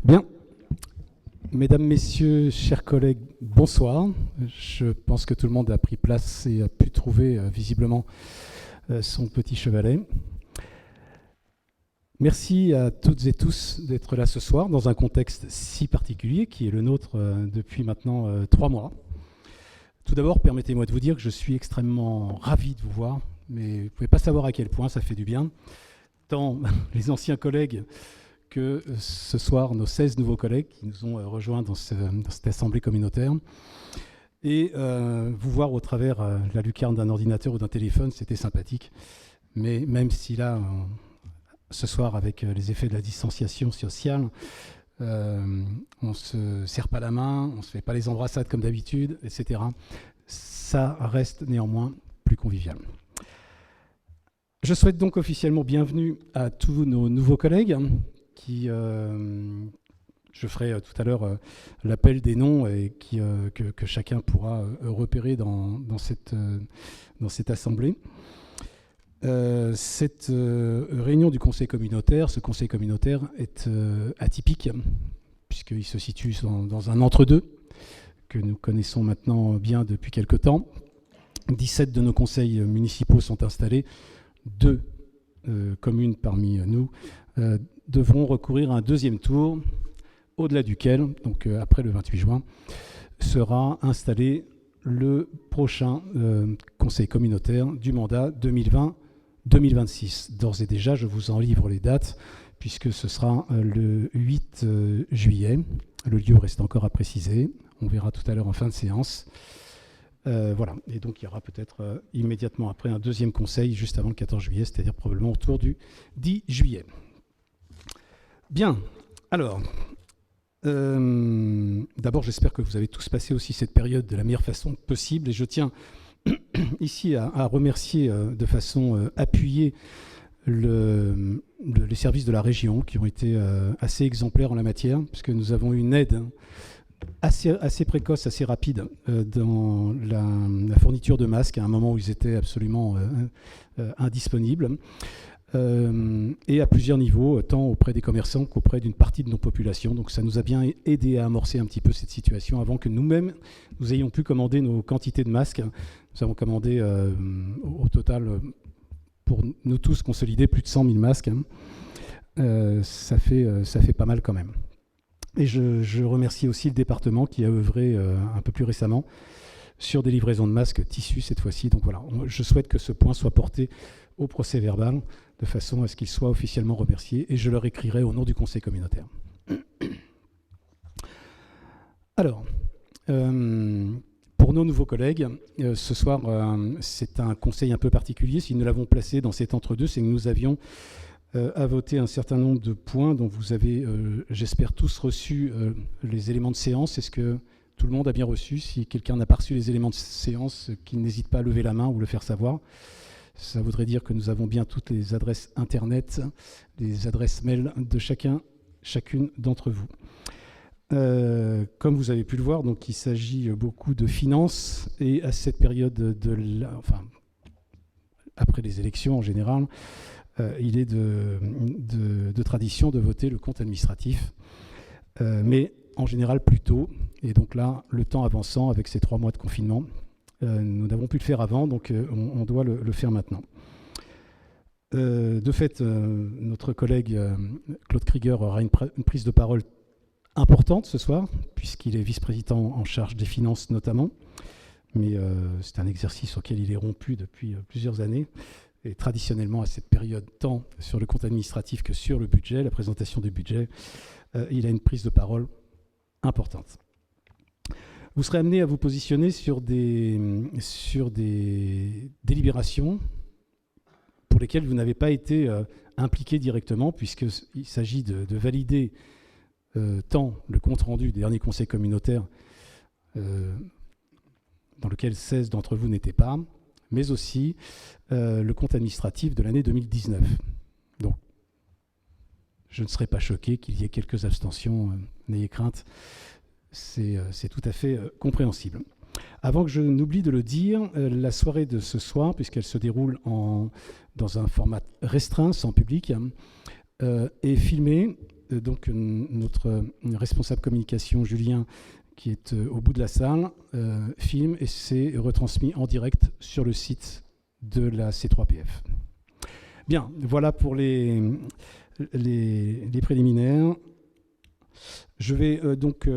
Bien. Mesdames, Messieurs, chers collègues, bonsoir. Je pense que tout le monde a pris place et a pu trouver visiblement son petit chevalet. Merci à toutes et tous d'être là ce soir dans un contexte si particulier qui est le nôtre depuis maintenant 3 mois. Tout d'abord, permettez-moi de vous dire que je suis extrêmement ravi de vous voir, mais vous ne pouvez pas savoir à quel point ça fait du bien. Tant les anciens collègues que ce soir, nos 16 nouveaux collègues qui nous ont rejoints dans cette assemblée communautaire. Et vous voir au travers la lucarne d'un ordinateur ou d'un téléphone, c'était sympathique. Mais même si là, ce soir, avec les effets de la distanciation sociale, on ne se serre pas la main, on ne se fait pas les embrassades comme d'habitude, etc. Ça reste néanmoins plus convivial. Je souhaite donc officiellement bienvenue à tous nos nouveaux collègues qui, je ferai tout à l'heure l'appel des noms et que chacun pourra repérer dans cette assemblée. Cette réunion du conseil communautaire, ce conseil communautaire est atypique puisqu'il se situe dans un entre-deux que nous connaissons maintenant bien depuis quelque temps. 17 de nos conseils municipaux sont installés, 2 communes parmi nous devront recourir à un deuxième tour, au-delà duquel, donc après le 28 juin, sera installé le prochain conseil communautaire du mandat 2020-2026. D'ores et déjà, je vous en livre les dates, puisque ce sera le 8 juillet. Le lieu reste encore à préciser. On verra tout à l'heure en fin de séance. Voilà. Et donc, il y aura peut-être immédiatement après un deuxième conseil, juste avant le 14 juillet, c'est-à-dire probablement autour du 10 juillet. Bien. Alors, d'abord, j'espère que vous avez tous passé aussi cette période de la meilleure façon possible. Et je tiens ici à remercier de façon appuyée les services de la région qui ont été assez exemplaires en la matière, puisque nous avons eu une aide assez précoce, assez rapide dans la fourniture de masques à un moment où ils étaient absolument indisponibles. Et à plusieurs niveaux, tant auprès des commerçants qu'auprès d'une partie de nos populations. Donc ça nous a bien aidé à amorcer un petit peu cette situation avant que nous-mêmes, nous ayons pu commander nos quantités de masques. Nous avons commandé au total, pour nous tous consolidés, plus de 100 000 masques. Ça fait pas mal quand même. Et je remercie aussi le département qui a œuvré un peu plus récemment sur des livraisons de masques tissus cette fois-ci. Donc voilà, je souhaite que ce point soit porté au procès-verbal de façon à ce qu'ils soient officiellement remerciés et je leur écrirai au nom du conseil communautaire. Alors, pour nos nouveaux collègues, ce soir, c'est un conseil un peu particulier. Si nous l'avons placé dans cet entre-deux, c'est que nous avions à voter un certain nombre de points dont vous avez, j'espère, tous reçu les éléments de séance. Est-ce que tout le monde a bien reçu? Si quelqu'un n'a pas reçu les éléments de séance, qu'il n'hésite pas à lever la main ou le faire savoir. Ça voudrait dire que nous avons bien toutes les adresses Internet, les adresses mail de chacune d'entre vous. Comme vous avez pu le voir, donc, il s'agit beaucoup de finances et à cette période, après les élections en général, il est de tradition de voter le compte administratif, mais en général plus tôt. Et donc là, le temps avançant avec ces 3 mois de confinement, nous n'avons pu le faire avant, donc on doit le faire maintenant. De fait, notre collègue Claude Krieger aura une prise de parole importante ce soir, puisqu'il est vice-président en charge des finances notamment. Mais c'est un exercice auquel il est rompu depuis plusieurs années. Et traditionnellement, à cette période, tant sur le compte administratif que sur le budget, la présentation du budget, il a une prise de parole importante. Vous serez amené à vous positionner sur des délibérations pour lesquelles vous n'avez pas été impliqué directement, puisqu'il s'agit de valider tant le compte-rendu des derniers conseils communautaires dans lequel 16 d'entre vous n'étaient pas, mais aussi le compte administratif de l'année 2019. Donc, je ne serais pas choqué qu'il y ait quelques abstentions, n'ayez crainte. C'est tout à fait compréhensible. Avant que je n'oublie de le dire, la soirée de ce soir, puisqu'elle se déroule dans un format restreint, sans public, est filmée donc notre responsable communication, Julien, qui est au bout de la salle, filme et c'est retransmis en direct sur le site de la C3PF. Bien, voilà pour les préliminaires. Je vais donc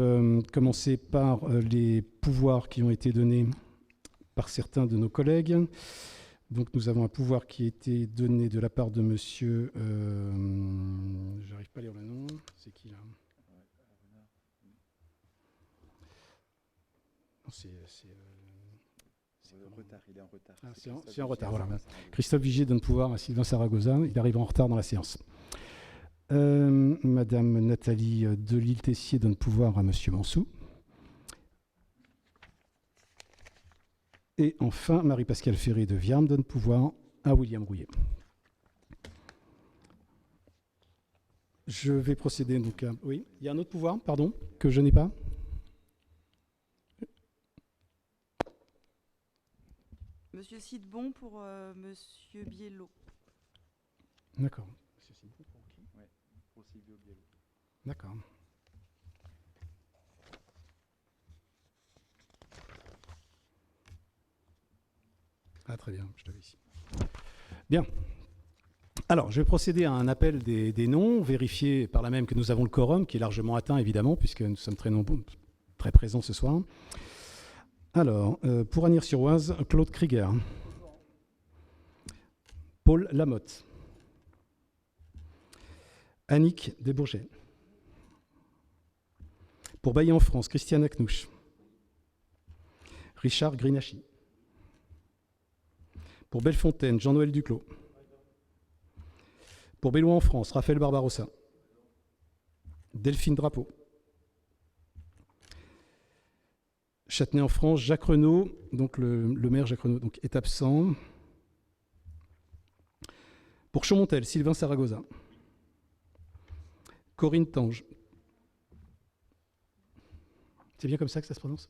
commencer par les pouvoirs qui ont été donnés par certains de nos collègues. Donc nous avons un pouvoir qui a été donné de la part de monsieur... j'arrive pas à lire le nom. C'est qui là? Il est en retard. Ah, c'est en retard, voilà. Christophe Vigier donne pouvoir à Sylvain Saragoza. Il arrive en retard dans la séance. Madame Nathalie Delille-Tessier donne pouvoir à monsieur Mansou. Et enfin, Marie-Pascale Ferré de Viarme donne pouvoir à William Rouillet. Je vais procéder donc à... Oui, il y a un autre pouvoir, pardon, que je n'ai pas. Monsieur Sidbon pour Monsieur Biello. D'accord. Monsieur Sidbon pour qui? Oui, pour Silvio Biello. D'accord. Ah, très bien, je l'avais ici. Bien. Alors, je vais procéder à un appel des noms, vérifier par là même que nous avons le quorum, qui est largement atteint, évidemment, puisque nous sommes très nombreux, très présents ce soir. Alors, pour Agnières-sur-Oise, Claude Krieger. Paul Lamotte. Annick Desbourget. Pour Bailly en France, Christiane Aknouch. Richard Grinachi. Pour Bellefontaine, Jean-Noël Duclos. Pour Bellois en France, Raphaël Barbarossa. Delphine Drapeau. Châtenay en France, Jacques Renaud, donc le maire Jacques Renaud donc, est absent. Pour Chaumontel, Sylvain Saragoza. Corinne Tange. C'est bien comme ça que ça se prononce?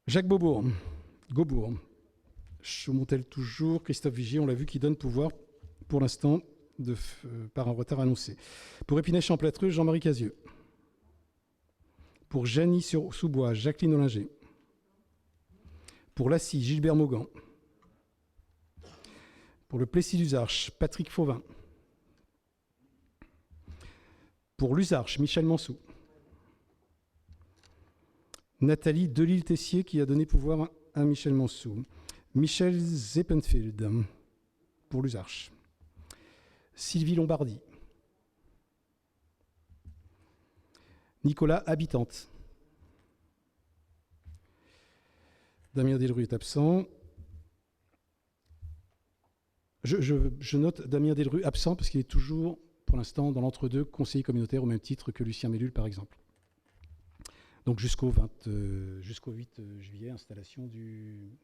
Jacques Beaubourg. Gaubourg. Chaumontel toujours. Christophe Vigier, on l'a vu, qui donne pouvoir pour l'instant par un retard annoncé. Pour Épinay-Champlâtreux, Jean-Marie Casieux. Pour Jany-sous-Bois, Jacqueline Ollinger. Pour Lassy, Gilbert Maugan. Pour le Plessis-Luzarches, Patrick Fauvin. Pour Luzarches, Michel Mansou. Nathalie Delille-Tessier qui a donné pouvoir à Michel Mansou. Michel Zeppenfield pour Luzarches. Sylvie Lombardi. Nicolas Habitante. Damien Delru est absent. Je note Damien Delru absent parce qu'il est toujours, pour l'instant, dans l'entre-deux, conseiller communautaire au même titre que Lucien Mellul, par exemple. Donc jusqu'au 8 juillet, installation du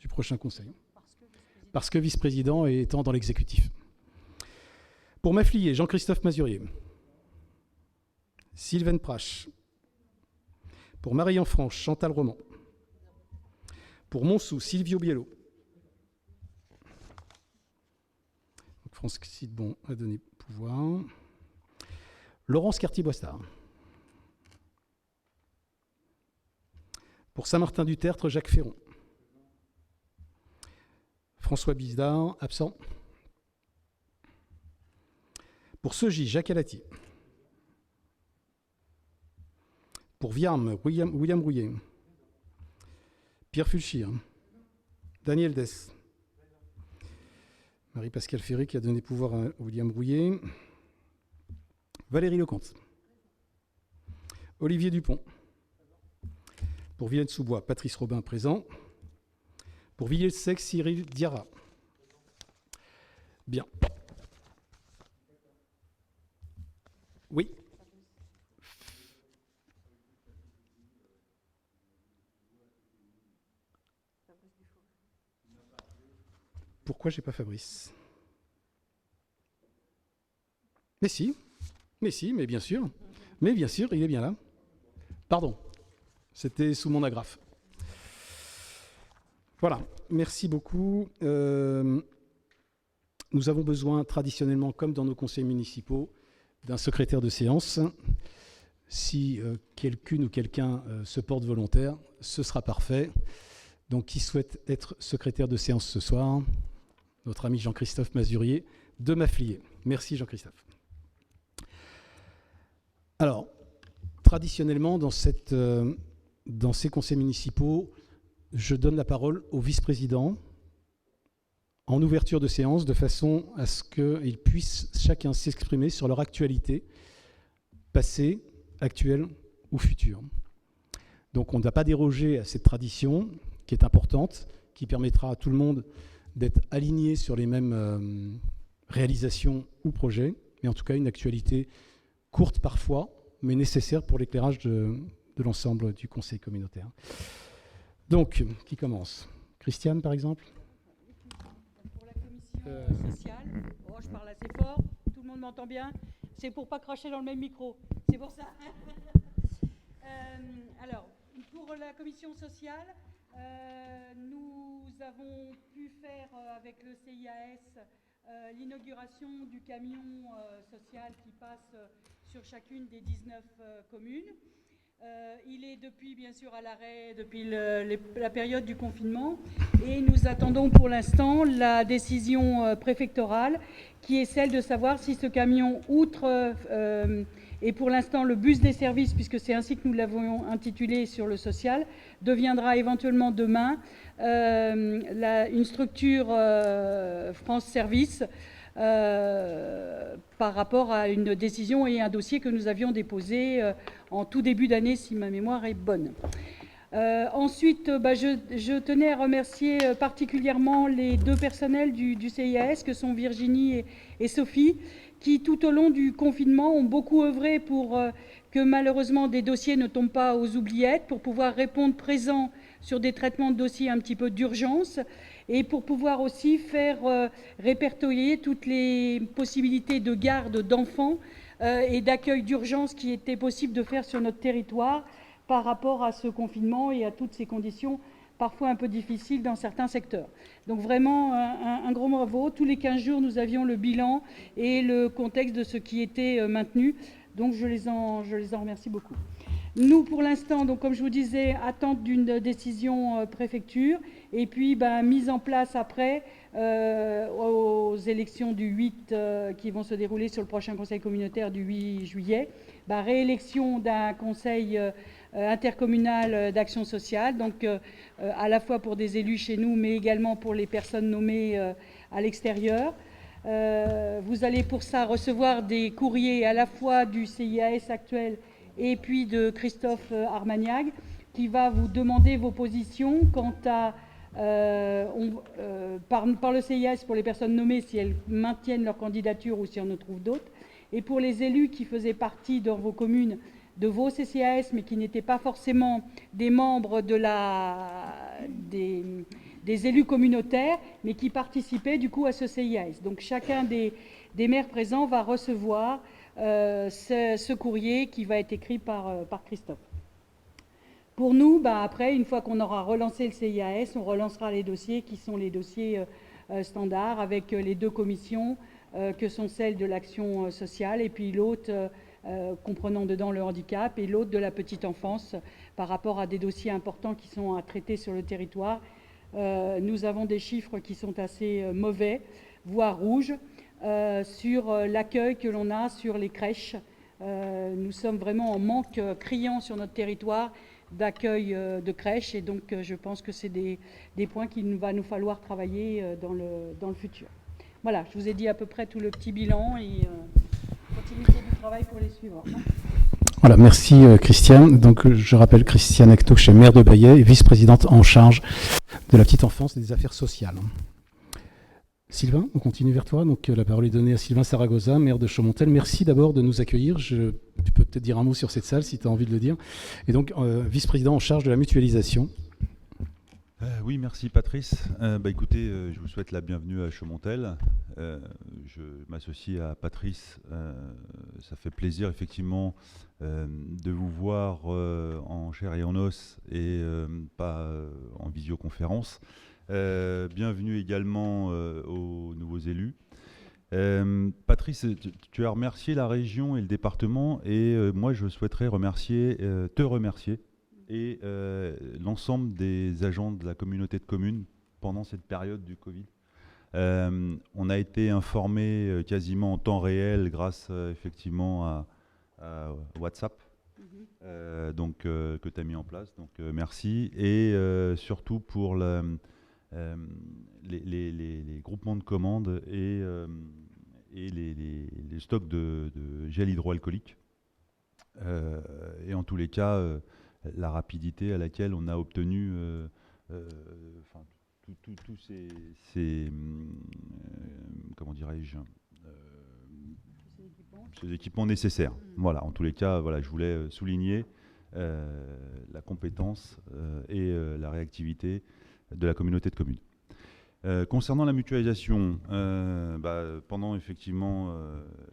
prochain conseil. Parce que vice-président et étant dans l'exécutif. Pour Mafflier, Jean-Christophe Mazurier. Sylvaine Prache. Pour Marie-en-France, Chantal Roman. Pour Montsou, Silvio Biello. France Sidbon a donné pouvoir. Laurence Cartier-Boistard. Pour Saint-Martin-du-Tertre, Jacques Ferron. François Bizdard, absent. Pour Seugy, Jacques Alati. Pour Viarme, William Rouillet. Pierre Fulchir. Daniel Dess. Marie-Pascale Ferré qui a donné pouvoir à William Rouillet. Valérie Lecomte. Olivier Dupont. Pour Villette-sous-Bois, Patrice Robin présent. Pour Villiers-le-Sec, Cyril Diarra. Bien. Oui. Pourquoi j'ai pas Fabrice? Mais si, mais bien sûr. Mais bien sûr, il est bien là. Pardon, c'était sous mon agrafe. Voilà, merci beaucoup. nous avons besoin traditionnellement, comme dans nos conseils municipaux, d'un secrétaire de séance. Si quelqu'une ou quelqu'un se porte volontaire, ce sera parfait. Donc, qui souhaite être secrétaire de séance ce soir? Notre ami Jean-Christophe Mazurier de Maffliers. Merci Jean-Christophe. Alors, traditionnellement, dans ces conseils municipaux, je donne la parole au vice-président en ouverture de séance, de façon à ce qu'ils puissent chacun s'exprimer sur leur actualité, passée, actuelle ou future. Donc on ne va pas déroger à cette tradition qui est importante, qui permettra à tout le monde d'être aligné sur les mêmes réalisations ou projets, mais en tout cas une actualité courte parfois, mais nécessaire pour l'éclairage de l'ensemble du conseil communautaire. Donc, qui commence? Christiane, par exemple? Pour la commission sociale, oh, je parle assez fort, tout le monde m'entend bien. C'est pour pas cracher dans le même micro, c'est pour ça. Alors, pour la commission sociale, nous avons pu faire avec le CIAS l'inauguration du camion social qui passe sur chacune des 19 communes. Il est depuis, bien sûr, à l'arrêt depuis la période du confinement et nous attendons pour l'instant la décision préfectorale qui est celle de savoir si ce camion, outre et pour l'instant le bus des services, puisque c'est ainsi que nous l'avons intitulé sur le social, deviendra éventuellement demain une structure France Service par rapport à une décision et un dossier que nous avions déposé en tout début d'année, si ma mémoire est bonne. Ensuite, je tenais à remercier particulièrement les deux personnels du CIAS, que sont Virginie et Sophie, qui tout au long du confinement ont beaucoup œuvré pour que malheureusement des dossiers ne tombent pas aux oubliettes, pour pouvoir répondre présent sur des traitements de dossiers un petit peu d'urgence, et pour pouvoir aussi faire répertorier toutes les possibilités de garde d'enfants et d'accueil d'urgence qui était possible de faire sur notre territoire par rapport à ce confinement et à toutes ces conditions parfois un peu difficiles dans certains secteurs. Donc vraiment un gros bravo. Tous les 15 jours, nous avions le bilan et le contexte de ce qui était maintenu. Donc je les en remercie beaucoup. Nous, pour l'instant, donc comme je vous disais, attente d'une décision préfecture et puis mise en place après aux élections du 8 qui vont se dérouler sur le prochain conseil communautaire du 8 juillet, réélection d'un conseil intercommunal d'action sociale, donc à la fois pour des élus chez nous, mais également pour les personnes nommées à l'extérieur. Vous allez pour ça recevoir des courriers à la fois du CIAS actuel et puis de Christophe Armagnac, qui va vous demander vos positions quant à, par le CIAS pour les personnes nommées, si elles maintiennent leur candidature ou si on en trouve d'autres, et pour les élus qui faisaient partie dans vos communes de vos CCAS, mais qui n'étaient pas forcément des membres des élus communautaires, mais qui participaient du coup à ce CIAS. Donc chacun des maires présents va recevoir ce courrier qui va être écrit par Christophe. Pour nous, après, une fois qu'on aura relancé le CIAS, on relancera les dossiers qui sont les dossiers standards avec les deux commissions que sont celles de l'action sociale et puis l'autre comprenant dedans le handicap et l'autre de la petite enfance par rapport à des dossiers importants qui sont à traiter sur le territoire. Nous avons des chiffres qui sont assez mauvais, voire rouges, sur l'accueil que l'on a sur les crèches. Nous sommes vraiment en manque criant sur notre territoire d'accueil de crèches et donc je pense que c'est des points qu'il va nous falloir travailler dans le futur. Voilà, je vous ai dit à peu près tout le petit bilan et continuité du travail pour les suivants. Voilà, merci Christiane. Donc je rappelle Christiane Actouche, maire de Baillet et vice-présidente en charge de la petite enfance et des affaires sociales. Sylvain, on continue vers toi. Donc la parole est donnée à Sylvain Saragoza, maire de Chaumontel. Merci d'abord de nous accueillir. Tu peux peut-être dire un mot sur cette salle si tu as envie de le dire. Et donc vice-président en charge de la mutualisation. Oui, merci Patrice. Écoutez, je vous souhaite la bienvenue à Chaumontel. Je m'associe à Patrice. Ça fait plaisir effectivement de vous voir en chair et en os et pas en visioconférence. Bienvenue également aux nouveaux élus. Patrice, tu as remercié la région et le département, et moi je souhaiterais te remercier et l'ensemble des agents de la communauté de communes pendant cette période du Covid. On a été informés quasiment en temps réel grâce effectivement à WhatsApp, que tu as mis en place, donc merci, et surtout pour les groupements de commandes et les stocks de gel hydroalcoolique. Et en tous les cas, la rapidité à laquelle on a obtenu tous ces comment dirais-je, ces équipements nécessaires. Voilà, en tous les cas, voilà, je voulais souligner la compétence et la réactivité de la communauté de communes. Concernant la mutualisation, pendant effectivement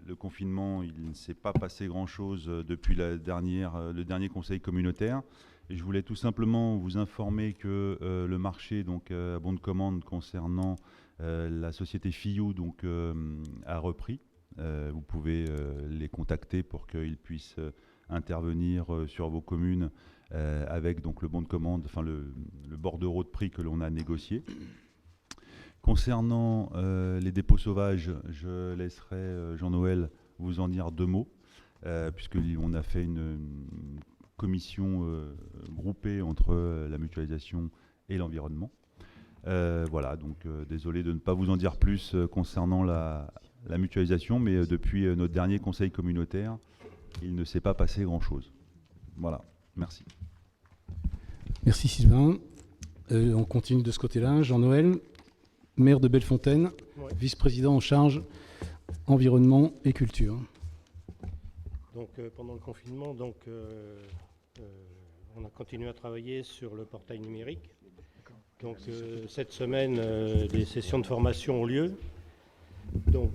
le confinement, il ne s'est pas passé grand-chose depuis le dernier conseil communautaire. Et je voulais tout simplement vous informer que le marché donc, à bon de commande concernant la société Fillou donc, a repris. Vous pouvez les contacter pour qu'ils puissent intervenir sur vos communes avec donc, le bon de commande, enfin le bordereau de prix que l'on a négocié. Concernant les dépôts sauvages, je laisserai Jean-Noël vous en dire 2 mots, puisqu'on a fait une commission groupée entre la mutualisation et l'environnement. Voilà, donc désolé de ne pas vous en dire plus concernant la mutualisation, mais depuis notre dernier conseil communautaire, il ne s'est pas passé grand-chose. Voilà, merci. Merci Sylvain. On continue de ce côté-là. Jean-Noël, maire de Bellefontaine, ouais. Vice-président en charge environnement et culture. Donc pendant le confinement, on a continué à travailler sur le portail numérique. Donc cette semaine, des sessions de formation ont lieu. Donc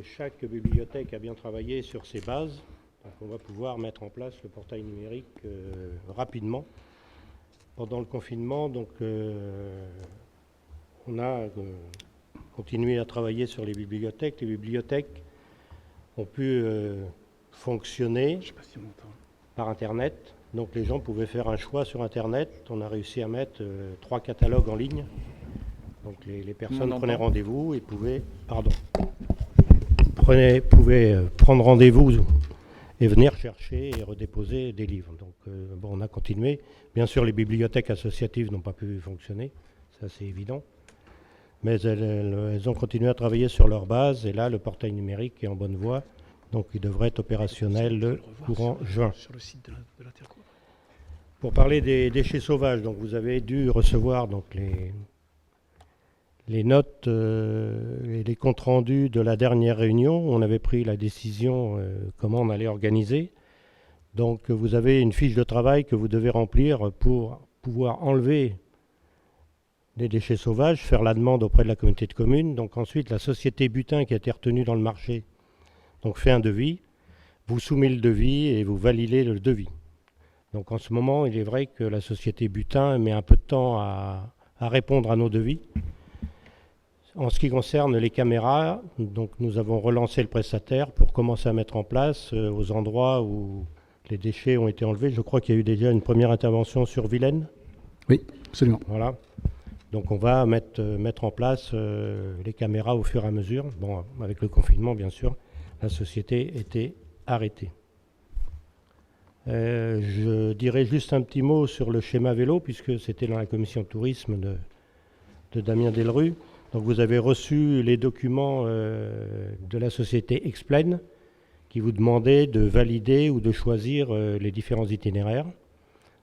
chaque bibliothèque a bien travaillé sur ses bases. Donc on va pouvoir mettre en place le portail numérique rapidement. Pendant le confinement, donc on a continué à travailler sur les bibliothèques. Les bibliothèques ont pu fonctionner par Internet. Donc les gens pouvaient faire un choix sur Internet. On a réussi à mettre 3 catalogues en ligne. Donc les personnes prenaient rendez-vous et pouvaient prendre rendez-vous et venir chercher et redéposer des livres. Donc on a continué. Bien sûr, les bibliothèques associatives n'ont pas pu fonctionner, ça c'est évident. Mais elles ont continué à travailler sur leur base. Et là, le portail numérique est en bonne voie. Donc il devrait être opérationnel le courant juin. Sur le site de l'Intercour. Pour parler des déchets sauvages, donc vous avez dû recevoir donc les notes et les comptes rendus de la dernière réunion. On avait pris la décision comment on allait organiser. Donc vous avez une fiche de travail que vous devez remplir pour pouvoir enlever les déchets sauvages, faire la demande auprès de la communauté de communes. Donc ensuite, la société Butin qui a été retenue dans le marché donc fait un devis, vous soumet le devis et vous validez le devis. Donc en ce moment, il est vrai que la société Butin met un peu de temps à répondre à nos devis. En ce qui concerne les caméras, donc nous avons relancé le prestataire pour commencer à mettre en place aux endroits où les déchets ont été enlevés. Je crois qu'il y a eu déjà une première intervention sur Vilaine. Oui, absolument. Voilà. Donc on va mettre en place les caméras au fur et à mesure. Bon, avec le confinement, bien sûr, la société était arrêtée. Je dirais juste un petit mot sur le schéma vélo, puisque c'était dans la commission tourisme de Damien Delru. Donc vous avez reçu les documents de la société Explain, qui vous demandait de valider ou de choisir les différents itinéraires.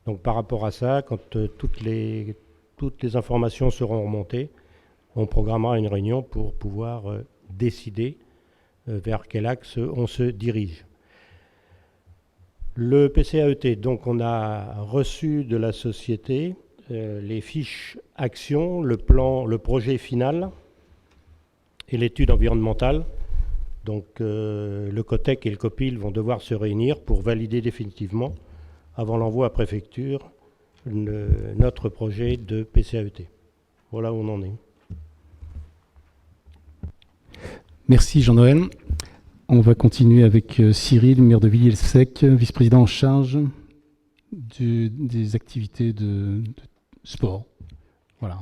Donc par rapport à ça, quand toutes les informations seront remontées, on programmera une réunion pour pouvoir décider vers quel axe on se dirige. Le PCAET, donc on a reçu de la société les fiches actions, le plan, le projet final et l'étude environnementale. Donc le COTEC et le COPIL vont devoir se réunir pour valider définitivement, avant l'envoi à préfecture, notre projet de PCAET. Voilà où on en est. Merci Jean-Noël. On va continuer avec Cyril, maire de Villiers-le-Sec, vice-président en charge des activités de sport. Voilà.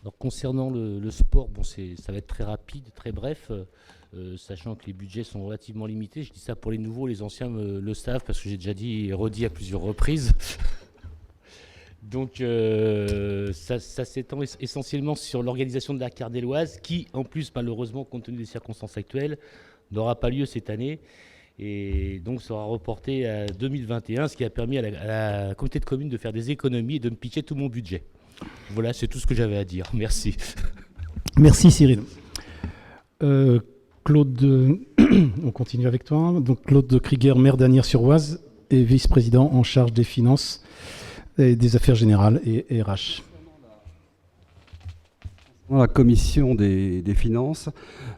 Alors, concernant le sport, bon, ça va être très rapide, très bref, sachant que les budgets sont relativement limités. Je dis ça pour les nouveaux, les anciens le savent, parce que j'ai déjà dit et redit à plusieurs reprises. Donc ça s'étend essentiellement sur l'organisation de la Cardéloise, qui, en plus, malheureusement, compte tenu des circonstances actuelles, n'aura pas lieu cette année, et donc sera reporté à 2021, ce qui a permis à la communauté de communes de faire des économies et de me pitcher tout mon budget. Voilà, c'est tout ce que j'avais à dire. Merci. Merci Cyril. Claude, on continue avec toi. Donc Claude Krieger, maire d'Asnières-sur-Oise et vice-président en charge des finances et des affaires générales et RH. La commission des finances,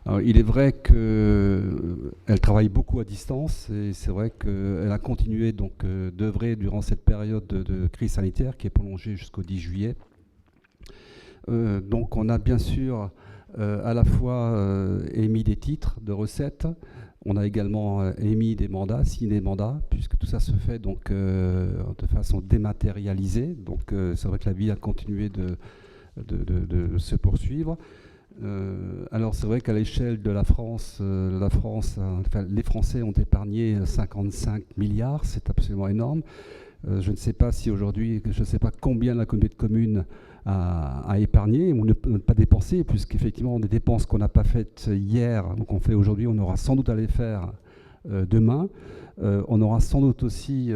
alors, il est vrai qu'elle travaille beaucoup à distance et c'est vrai qu'elle a continué donc d'œuvrer durant cette période de crise sanitaire qui est prolongée jusqu'au 10 juillet. Donc on a bien sûr à la fois émis des titres de recettes, on a également émis des mandats, signé des mandats, puisque tout ça se fait donc de façon dématérialisée. Donc c'est vrai que la vie a continué de se poursuivre. Alors c'est vrai qu'à l'échelle de la France, les Français ont épargné 55 milliards, c'est absolument énorme. Je ne sais pas si aujourd'hui, je ne sais pas combien la communauté de communes a épargné ou ne pas dépensé, puisqu'effectivement des dépenses qu'on n'a pas faites hier, donc on fait aujourd'hui, on aura sans doute à les faire demain. On aura sans doute aussi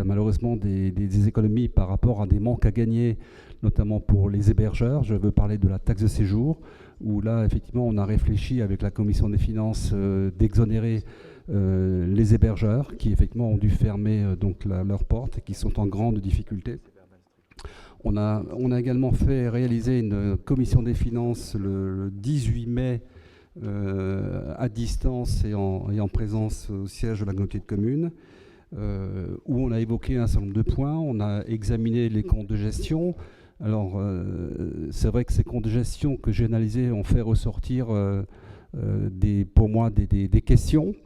malheureusement des économies par rapport à des manques à gagner, notamment pour les hébergeurs. Je veux parler de la taxe de séjour, où là, effectivement, on a réfléchi avec la commission des finances d'exonérer les hébergeurs qui, effectivement, ont dû fermer donc leurs portes et qui sont en grande difficulté. On a également fait réaliser une commission des finances le 18 mai à distance et en présence au siège de la communauté de communes, où on a évoqué un certain nombre de points. On a examiné les comptes de gestion. Alors, c'est vrai que ces comptes de gestion que j'ai analysés ont fait ressortir pour moi des questions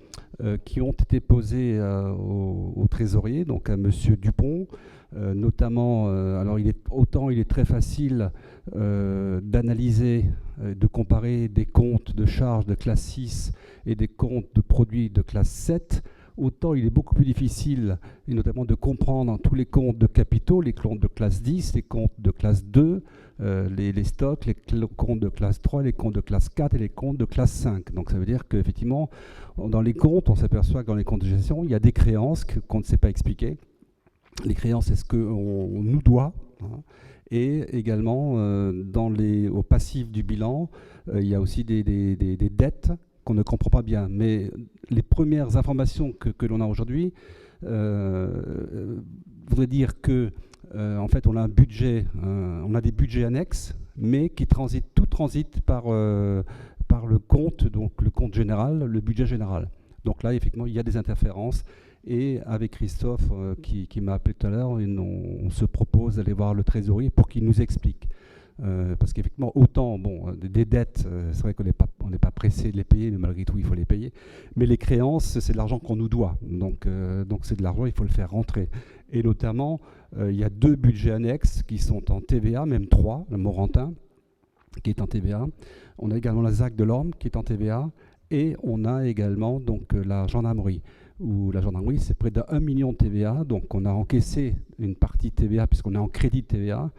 qui ont été posées au trésorier, donc à M. Dupont, notamment, alors il est très facile d'analyser, de comparer des comptes de charges de classe 6 et des comptes de produits de classe 7, autant il est beaucoup plus difficile, et notamment de comprendre tous les comptes de capitaux, les comptes de classe 10, les comptes de classe 2, les stocks, les comptes de classe 3, les comptes de classe 4 et les comptes de classe 5. Donc ça veut dire qu'effectivement, dans les comptes, on s'aperçoit que dans les comptes de gestion, il y a des créances qu'on ne sait pas expliquer. Les créances, c'est ce qu'on nous doit. Hein. Et également, au passif du bilan, il y a aussi des dettes qu'on ne comprend pas bien. Mais les premières informations que l'on a aujourd'hui voudraient dire que en fait, on a un budget, on a des budgets annexes, mais tout transite par le compte, donc le compte général, le budget général. Donc là, effectivement, il y a des interférences. Et avec Christophe, qui m'a appelé tout à l'heure, on se propose d'aller voir le trésorier pour qu'il nous explique. Parce qu'effectivement, autant des dettes, c'est vrai qu'on n'est pas pressé de les payer, mais malgré tout, il faut les payer. Mais les créances, c'est de l'argent qu'on nous doit. Donc c'est de l'argent, il faut le faire rentrer. Et notamment, il y a 2 budgets annexes qui sont en TVA, même 3, le Morantin, qui est en TVA. On a également la ZAC de l'Orme, qui est en TVA. Et on a également donc, la gendarmerie. Où la gendarmerie, c'est près d'1 million de TVA. Donc on a encaissé une partie de TVA puisqu'on est en crédit de TVA.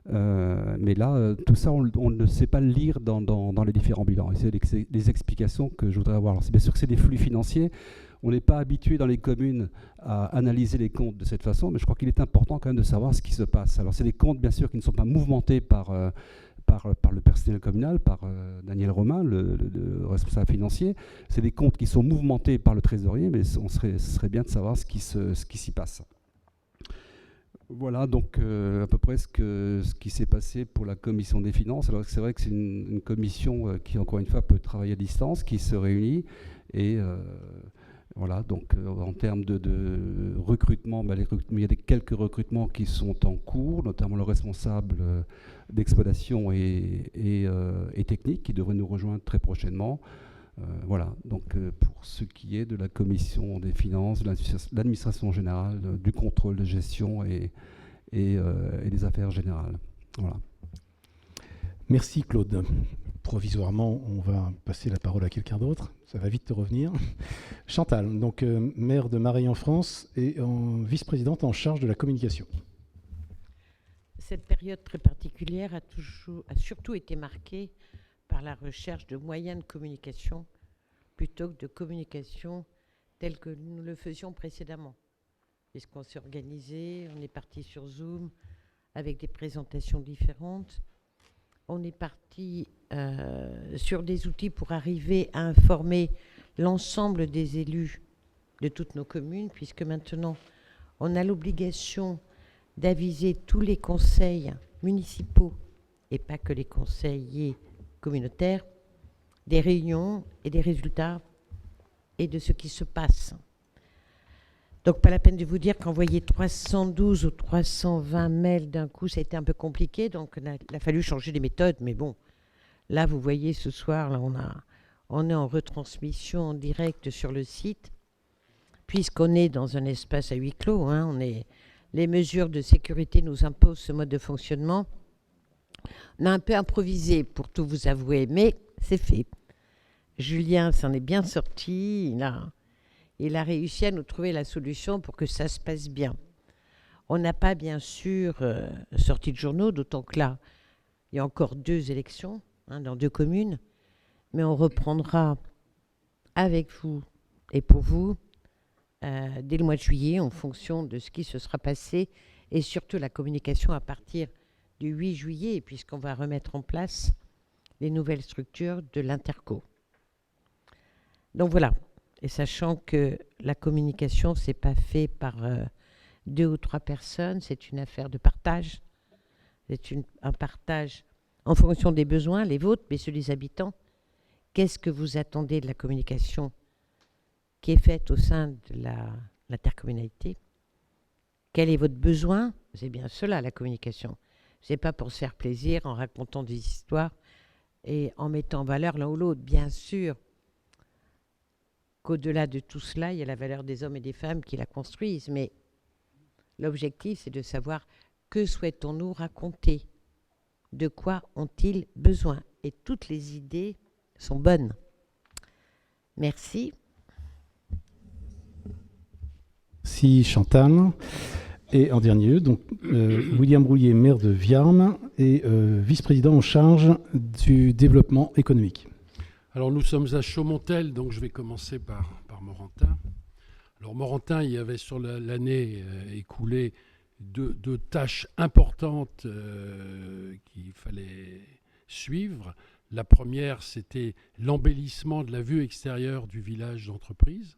Mais là, tout ça, on ne sait pas le lire dans les différents bilans. Et c'est des explications que je voudrais avoir. Alors, bien sûr que c'est des flux financiers. On n'est pas habitué dans les communes à analyser les comptes de cette façon, mais je crois qu'il est important quand même de savoir ce qui se passe. Alors c'est des comptes, bien sûr, qui ne sont pas mouvementés par le personnel communal, par Daniel Romain, le responsable financier. C'est des comptes qui sont mouvementés par le trésorier, mais ce serait bien de savoir ce qui s'y passe. Voilà donc à peu près ce qui s'est passé pour la commission des finances. Alors c'est vrai que c'est une commission qui, encore une fois, peut travailler à distance, qui se réunit et Voilà, donc en termes de recrutement, il y a quelques recrutements qui sont en cours, notamment le responsable d'exploitation et technique qui devrait nous rejoindre très prochainement. Voilà, donc pour ce qui est de la commission des finances, de l'administration générale, du contrôle de gestion et des affaires générales. Voilà. Merci Claude. Provisoirement, on va passer la parole à quelqu'un d'autre. Ça va vite te revenir. Chantal, donc maire de Mareil en France et vice-présidente en charge de la communication. Cette période très particulière a surtout été marquée par la recherche de moyens de communication plutôt que de communication telle que nous le faisions précédemment. Puisqu'on s'est organisé, on est parti sur Zoom avec des présentations différentes. On est parti sur des outils pour arriver à informer l'ensemble des élus de toutes nos communes, puisque maintenant, on a l'obligation d'aviser tous les conseils municipaux, et pas que les conseillers communautaires, des réunions et des résultats et de ce qui se passe. Donc, pas la peine de vous dire qu'envoyer 312 ou 320 mails d'un coup, ça a été un peu compliqué. Donc, il a fallu changer les méthodes. Mais bon, là, vous voyez, ce soir, là, on est en retransmission en direct sur le site, puisqu'on est dans un espace à huis clos. Les mesures de sécurité nous imposent ce mode de fonctionnement. On a un peu improvisé, pour tout vous avouer, mais c'est fait. Julien s'en est bien sorti. Il a réussi à nous trouver la solution pour que ça se passe bien. On n'a pas, bien sûr, sorti de journaux, d'autant que là, il y a encore 2 élections dans 2 communes, mais on reprendra avec vous et pour vous dès le mois de juillet en fonction de ce qui se sera passé et surtout la communication à partir du 8 juillet, puisqu'on va remettre en place les nouvelles structures de l'Interco. Donc voilà. Et sachant que la communication, ce n'est pas fait par 2 ou 3 personnes, c'est une affaire de partage. C'est un partage en fonction des besoins, les vôtres, mais ceux des habitants. Qu'est-ce que vous attendez de la communication qui est faite au sein de l'intercommunalité? Quel est votre besoin? C'est bien cela, la communication. Ce n'est pas pour se faire plaisir en racontant des histoires et en mettant en valeur l'un ou l'autre, bien sûr. Qu'au-delà de tout cela, il y a la valeur des hommes et des femmes qui la construisent. Mais l'objectif, c'est de savoir que souhaitons-nous raconter, de quoi ont-ils besoin. Et toutes les idées sont bonnes. Merci. Merci Chantal. Et en dernier lieu, donc, William Brouillet, maire de Viarmes et vice-président en charge du développement économique. Alors nous sommes à Chaumontel, donc je vais commencer par Morentin. Alors Morentin, il y avait sur l'année écoulée deux tâches importantes qu'il fallait suivre. La première, c'était l'embellissement de la vue extérieure du village d'entreprise.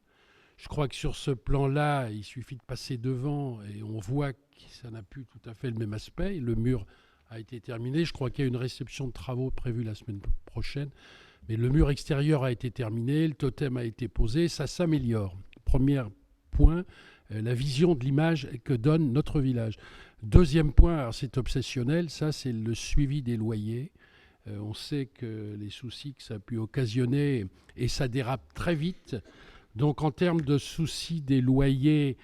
Je crois que sur ce plan-là, il suffit de passer devant et on voit que ça n'a plus tout à fait le même aspect. Le mur a été terminé. Je crois qu'il y a une réception de travaux prévue la semaine prochaine. Mais le mur extérieur a été terminé, le totem a été posé, ça s'améliore. Premier point, la vision de l'image que donne notre village. Deuxième point, alors c'est obsessionnel, ça c'est le suivi des loyers. On sait que les soucis que ça a pu occasionner, et ça dérape très vite. Donc en termes de soucis des loyers,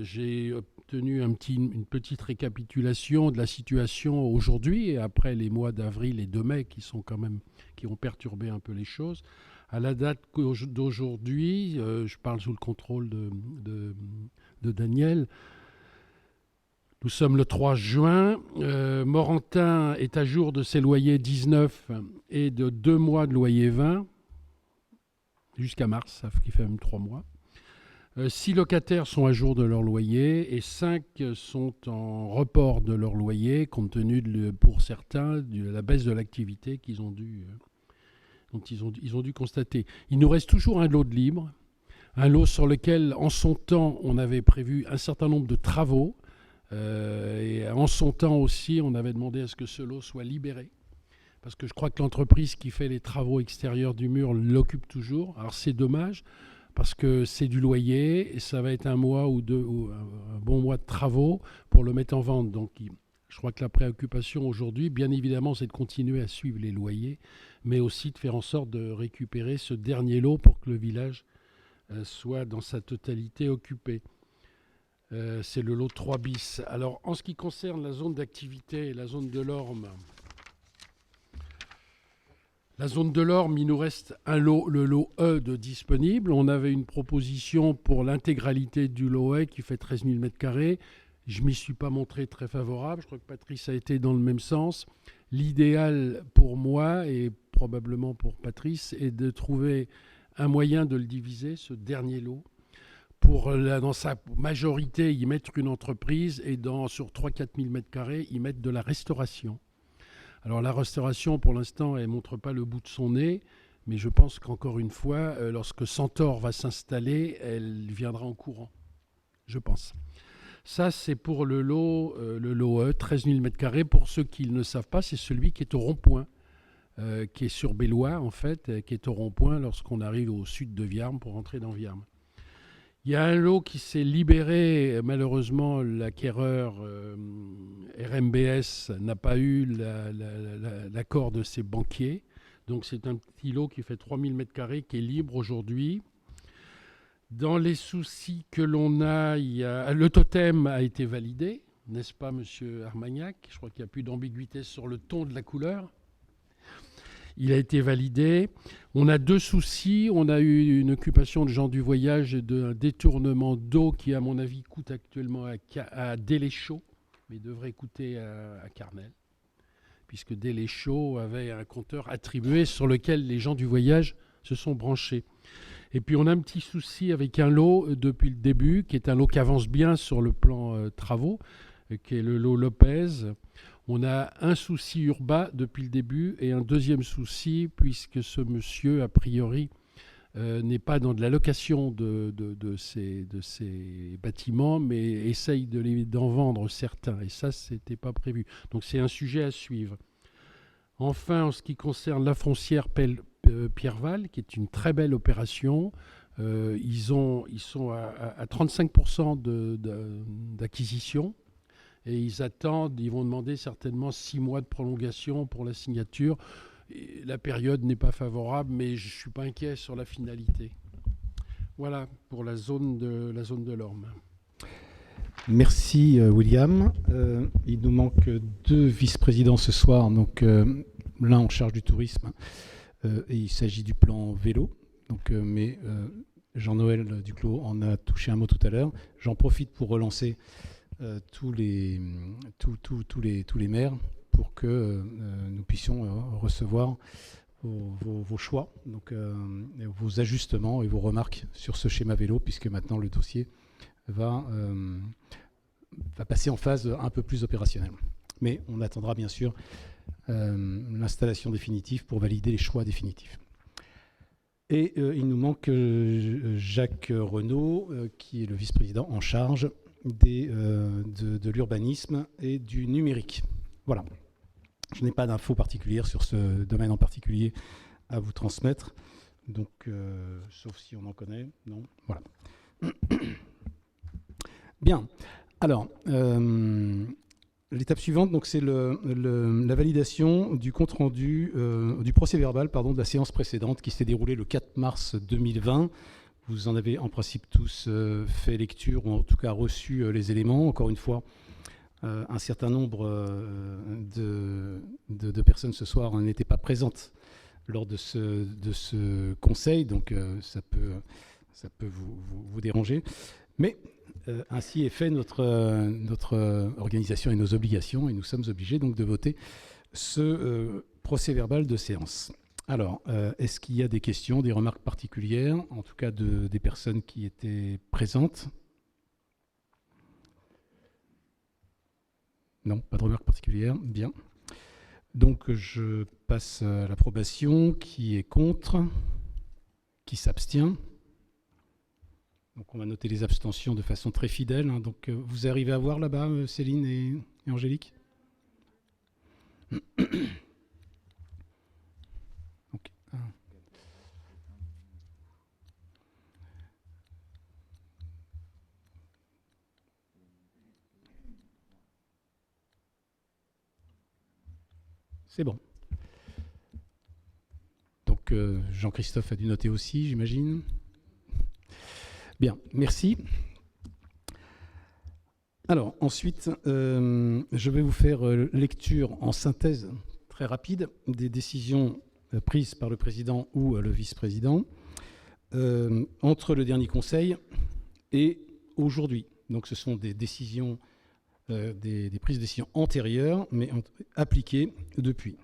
j'ai obtenu une petite récapitulation de la situation aujourd'hui et après les mois d'avril et de mai qui ont perturbé un peu les choses. À la date d'aujourd'hui, je parle sous le contrôle de Daniel, nous sommes le 3 juin. Morentin est à jour de ses loyers 19 et de 2 mois de loyer 20 jusqu'à mars, ça fait même 3 mois. 6 locataires sont à jour de leur loyer et 5 sont en report de leur loyer compte tenu, pour certains, de la baisse de l'activité qu'ils ont dû constater. Il nous reste toujours un lot de libre, un lot sur lequel, en son temps, on avait prévu un certain nombre de travaux. Et en son temps aussi, on avait demandé à ce que ce lot soit libéré. Parce que je crois que l'entreprise qui fait les travaux extérieurs du mur l'occupe toujours. Alors c'est dommage. parce que c'est du loyer et ça va être un mois ou deux, ou un bon mois de travaux pour le mettre en vente. Donc je crois que la préoccupation aujourd'hui, bien évidemment, c'est de continuer à suivre les loyers, mais aussi de faire en sorte de récupérer ce dernier lot pour que le village soit dans sa totalité occupé. C'est le lot 3 bis. Alors, en ce qui concerne la zone d'activité, la zone de l'Orme, il nous reste le lot E de disponible. On avait une proposition pour l'intégralité du lot E qui fait 13 000 m². Je ne m'y suis pas montré très favorable. Je crois que Patrice a été dans le même sens. L'idéal pour moi, et probablement pour Patrice, est de trouver un moyen de le diviser, ce dernier lot, pour dans sa majorité y mettre une entreprise et sur 3-4 000 m² y mettre de la restauration. Alors la restauration, pour l'instant, elle ne montre pas le bout de son nez, mais je pense qu'encore une fois, lorsque Centaure va s'installer, elle viendra en courant, je pense. Ça, c'est pour le lot E, 13 000 m². Pour ceux qui ne savent pas, c'est celui qui est au rond-point, qui est sur Bellois, en fait, qui est au rond-point lorsqu'on arrive au sud de Viarmes pour rentrer dans Viarmes. Il y a un lot qui s'est libéré. Malheureusement, l'acquéreur RMBS n'a pas eu l'accord de ses banquiers. Donc c'est un petit lot qui fait 3000 m² qui est libre aujourd'hui. Dans les soucis que l'on a, le totem a été validé, n'est-ce pas, monsieur Armagnac? Je crois qu'il n'y a plus d'ambiguïté sur le ton de la couleur. Il a été validé. On a deux soucis. On a eu une occupation de gens du voyage et d'un détournement d'eau qui, à mon avis, coûte actuellement à Deléchaud, mais devrait coûter à Carnel, puisque Deléchaud avait un compteur attribué sur lequel les gens du voyage se sont branchés. Et puis on a un petit souci avec un lot depuis le début, qui est un lot qui avance bien sur le plan travaux, qui est le lot Lopez. On a un souci urbain depuis le début et un deuxième souci puisque ce monsieur, a priori, n'est pas dans de la location de ces bâtiments, mais essaye d'en vendre certains. Et ça, ce n'était pas prévu. Donc c'est un sujet à suivre. Enfin, en ce qui concerne la foncière Pierreval, qui est une très belle opération, ils sont à 35% d'acquisition. Et ils vont demander certainement 6 mois de prolongation pour la signature. Et la période n'est pas favorable, mais je ne suis pas inquiet sur la finalité. Voilà pour la zone de l'Orme. Merci William. Il nous manque 2 vice-présidents ce soir. Donc l'un en charge du tourisme et il s'agit du plan vélo. Donc, mais Jean-Noël Duclos en a touché un mot tout à l'heure. J'en profite pour relancer tous les maires pour que nous puissions recevoir vos choix, donc vos ajustements et vos remarques sur ce schéma vélo, puisque maintenant le dossier va passer en phase un peu plus opérationnelle. Mais on attendra bien sûr l'installation définitive pour valider les choix définitifs. Et il nous manque Jacques Renaud, qui est le vice-président en charge de l'urbanisme et du numérique. Voilà. Je n'ai pas d'infos particulières sur ce domaine en particulier à vous transmettre. Donc, sauf si on en connaît. Non. Voilà. Bien. Alors, l'étape suivante, donc, c'est la validation du compte-rendu, du procès-verbal, de la séance précédente qui s'est déroulée le 4 mars 2020. Vous en avez en principe tous fait lecture, ou en tout cas reçu les éléments. Encore une fois, un certain nombre de personnes ce soir n'étaient pas présentes lors de ce conseil, donc ça peut vous déranger. Mais ainsi est fait notre organisation et nos obligations, et nous sommes obligés donc de voter ce procès-verbal de séance. Alors, est-ce qu'il y a des questions, des remarques particulières, en tout cas des personnes qui étaient présentes? Non, pas de remarques particulières. Bien. Donc, je passe à l'approbation. Qui est contre? Qui s'abstient? Donc, on va noter les abstentions de façon très fidèle. Hein. Donc, vous arrivez à voir là-bas, Céline et Angélique? C'est bon. Donc Jean-Christophe a dû noter aussi, j'imagine. Bien, merci. Alors, ensuite, je vais vous faire lecture en synthèse très rapide des décisions prises par le président ou le vice-président entre le dernier conseil et aujourd'hui. Donc, ce sont des décisions, des prises de décision antérieures, mais appliquées depuis.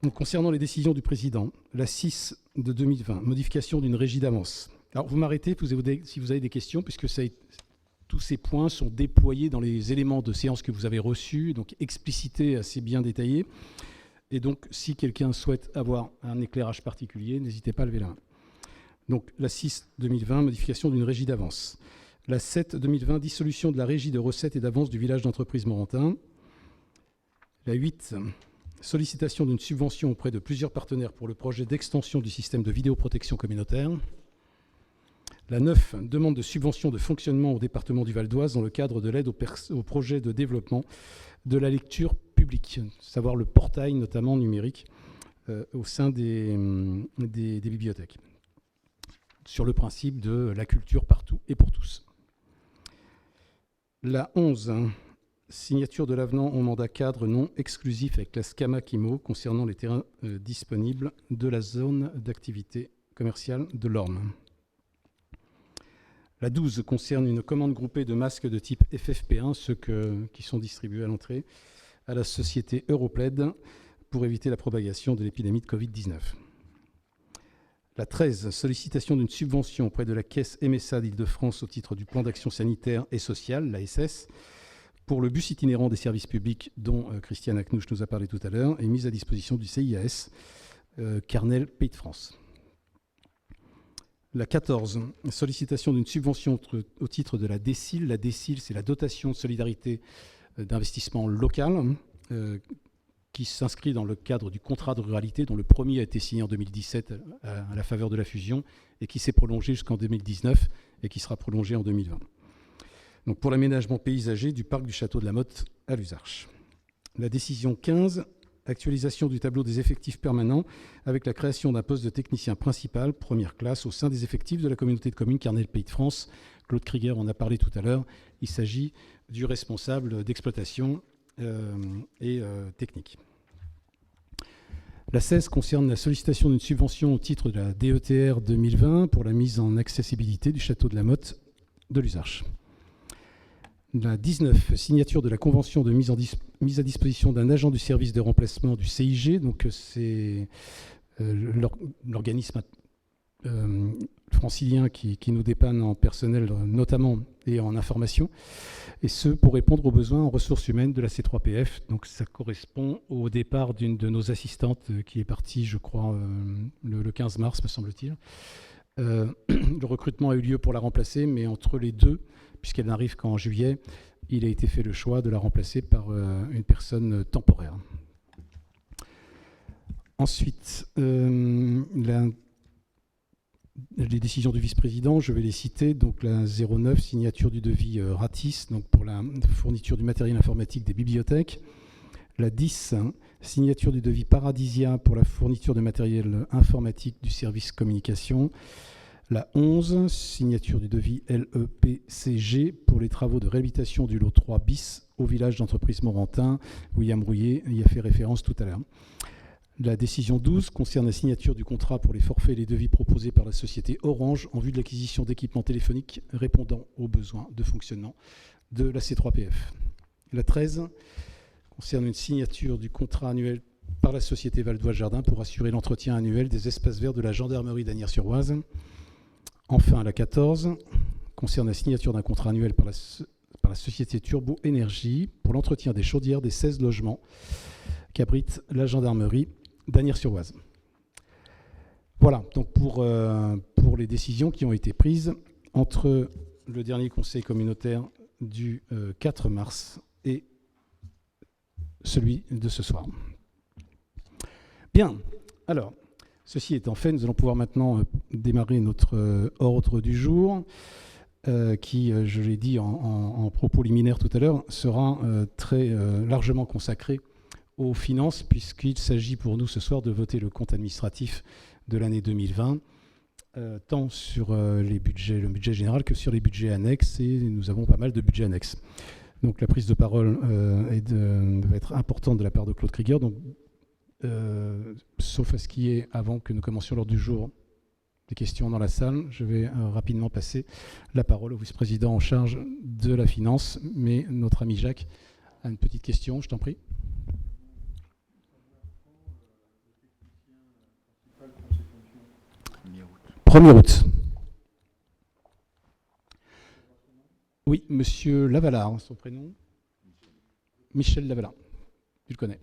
Donc, concernant les décisions du président, la 6 de 2020, modification d'une régie d'avance. Alors, vous m'arrêtez si vous avez des questions, puisque tous ces points sont déployés dans les éléments de séance que vous avez reçus, donc explicités, assez bien détaillés. Et donc, si quelqu'un souhaite avoir un éclairage particulier, n'hésitez pas à lever la main. Donc, la 6-2020, modification d'une régie d'avance. La 7-2020, dissolution de la régie de recettes et d'avance du village d'entreprise Morantin. La 8, sollicitation d'une subvention auprès de plusieurs partenaires pour le projet d'extension du système de vidéoprotection communautaire. La 9, demande de subvention de fonctionnement au département du Val-d'Oise dans le cadre de l'aide au projet de développement de la lecture publique, savoir le portail notamment numérique au sein des bibliothèques, sur le principe de la culture partout et pour tous. La 11, signature de l'avenant au mandat cadre non exclusif avec la SCAMA Kimo concernant les terrains disponibles de la zone d'activité commerciale de l'Orne. La 12 concerne une commande groupée de masques de type FFP1, ceux qui sont distribués à l'entrée, à la société Europled pour éviter la propagation de l'épidémie de Covid-19. La 13, sollicitation d'une subvention auprès de la caisse MSA d'Île-de-France au titre du plan d'action sanitaire et sociale, l'ASS, pour le bus itinérant des services publics dont Christiane Aknouch nous a parlé tout à l'heure, et mise à disposition du CIAS, Carnel Pays de France. La 14, sollicitation d'une subvention au titre de la DECIL. La DECIL, c'est la dotation de solidarité d'investissement local qui s'inscrit dans le cadre du contrat de ruralité dont le premier a été signé en 2017 à la faveur de la fusion et qui s'est prolongé jusqu'en 2019 et qui sera prolongé en 2020. Donc pour l'aménagement paysager du parc du château de la Motte à Luzarches. La décision 15, actualisation du tableau des effectifs permanents avec la création d'un poste de technicien principal, première classe, au sein des effectifs de la communauté de communes Carnel Pays de France. Claude Krieger en a parlé tout à l'heure. Il s'agit du responsable d'exploitation et technique. La 16 concerne la sollicitation d'une subvention au titre de la DETR 2020 pour la mise en accessibilité du château de la Motte de Luzarches. La 19, signature de la convention de mise à disposition d'un agent du service de remplacement du CIG. Donc c'est l'organisme francilien qui nous dépanne en personnel notamment et en information, et ce pour répondre aux besoins en ressources humaines de la C3PF. Donc ça correspond au départ d'une de nos assistantes qui est partie, je crois, le 15 mars, me semble-t-il. Le recrutement a eu lieu pour la remplacer, mais entre les deux, puisqu'elle n'arrive qu'en juillet, il a été fait le choix de la remplacer par une personne temporaire. Ensuite, les décisions du vice-président, je vais les citer. Donc la 09, signature du devis Ratis, donc pour la fourniture du matériel informatique des bibliothèques. La 10, signature du devis Paradisia pour la fourniture de matériel informatique du service communication. La 11, signature du devis LEPCG pour les travaux de réhabilitation du lot 3 bis au village d'entreprise Morantin. William Rouillet y a fait référence tout à l'heure. La décision 12 concerne la signature du contrat pour les forfaits et les devis proposés par la société Orange en vue de l'acquisition d'équipements téléphoniques répondant aux besoins de fonctionnement de la C3PF. La 13 concerne une signature du contrat annuel par la société Val-d'Oise Jardin pour assurer l'entretien annuel des espaces verts de la gendarmerie d'Asnières-sur-Oise. Enfin, la 14 concerne la signature d'un contrat annuel par la société Turbo Énergie pour l'entretien des chaudières des 16 logements qu'abrite la gendarmerie d'Asnières-sur-Oise. Voilà, donc pour les décisions qui ont été prises entre le dernier conseil communautaire du 4 mars et celui de ce soir. Bien, alors, ceci étant fait, nous allons pouvoir maintenant démarrer notre ordre du jour, qui, je l'ai dit en propos liminaire tout à l'heure, sera très largement consacré aux finances, puisqu'il s'agit pour nous ce soir de voter le compte administratif de l'année 2020, tant sur le budget général que sur les budgets annexes, et nous avons pas mal de budgets annexes. Donc la prise de parole va être importante de la part de Claude Krieger, donc, sauf à ce qui est, avant que nous commencions l'ordre du jour, des questions dans la salle, je vais rapidement passer la parole au vice-président en charge de la finance, mais notre ami Jacques a une petite question, je t'en prie. 1er août. Oui, monsieur Lavalard, son prénom. Michel Lavalard. Tu le connais.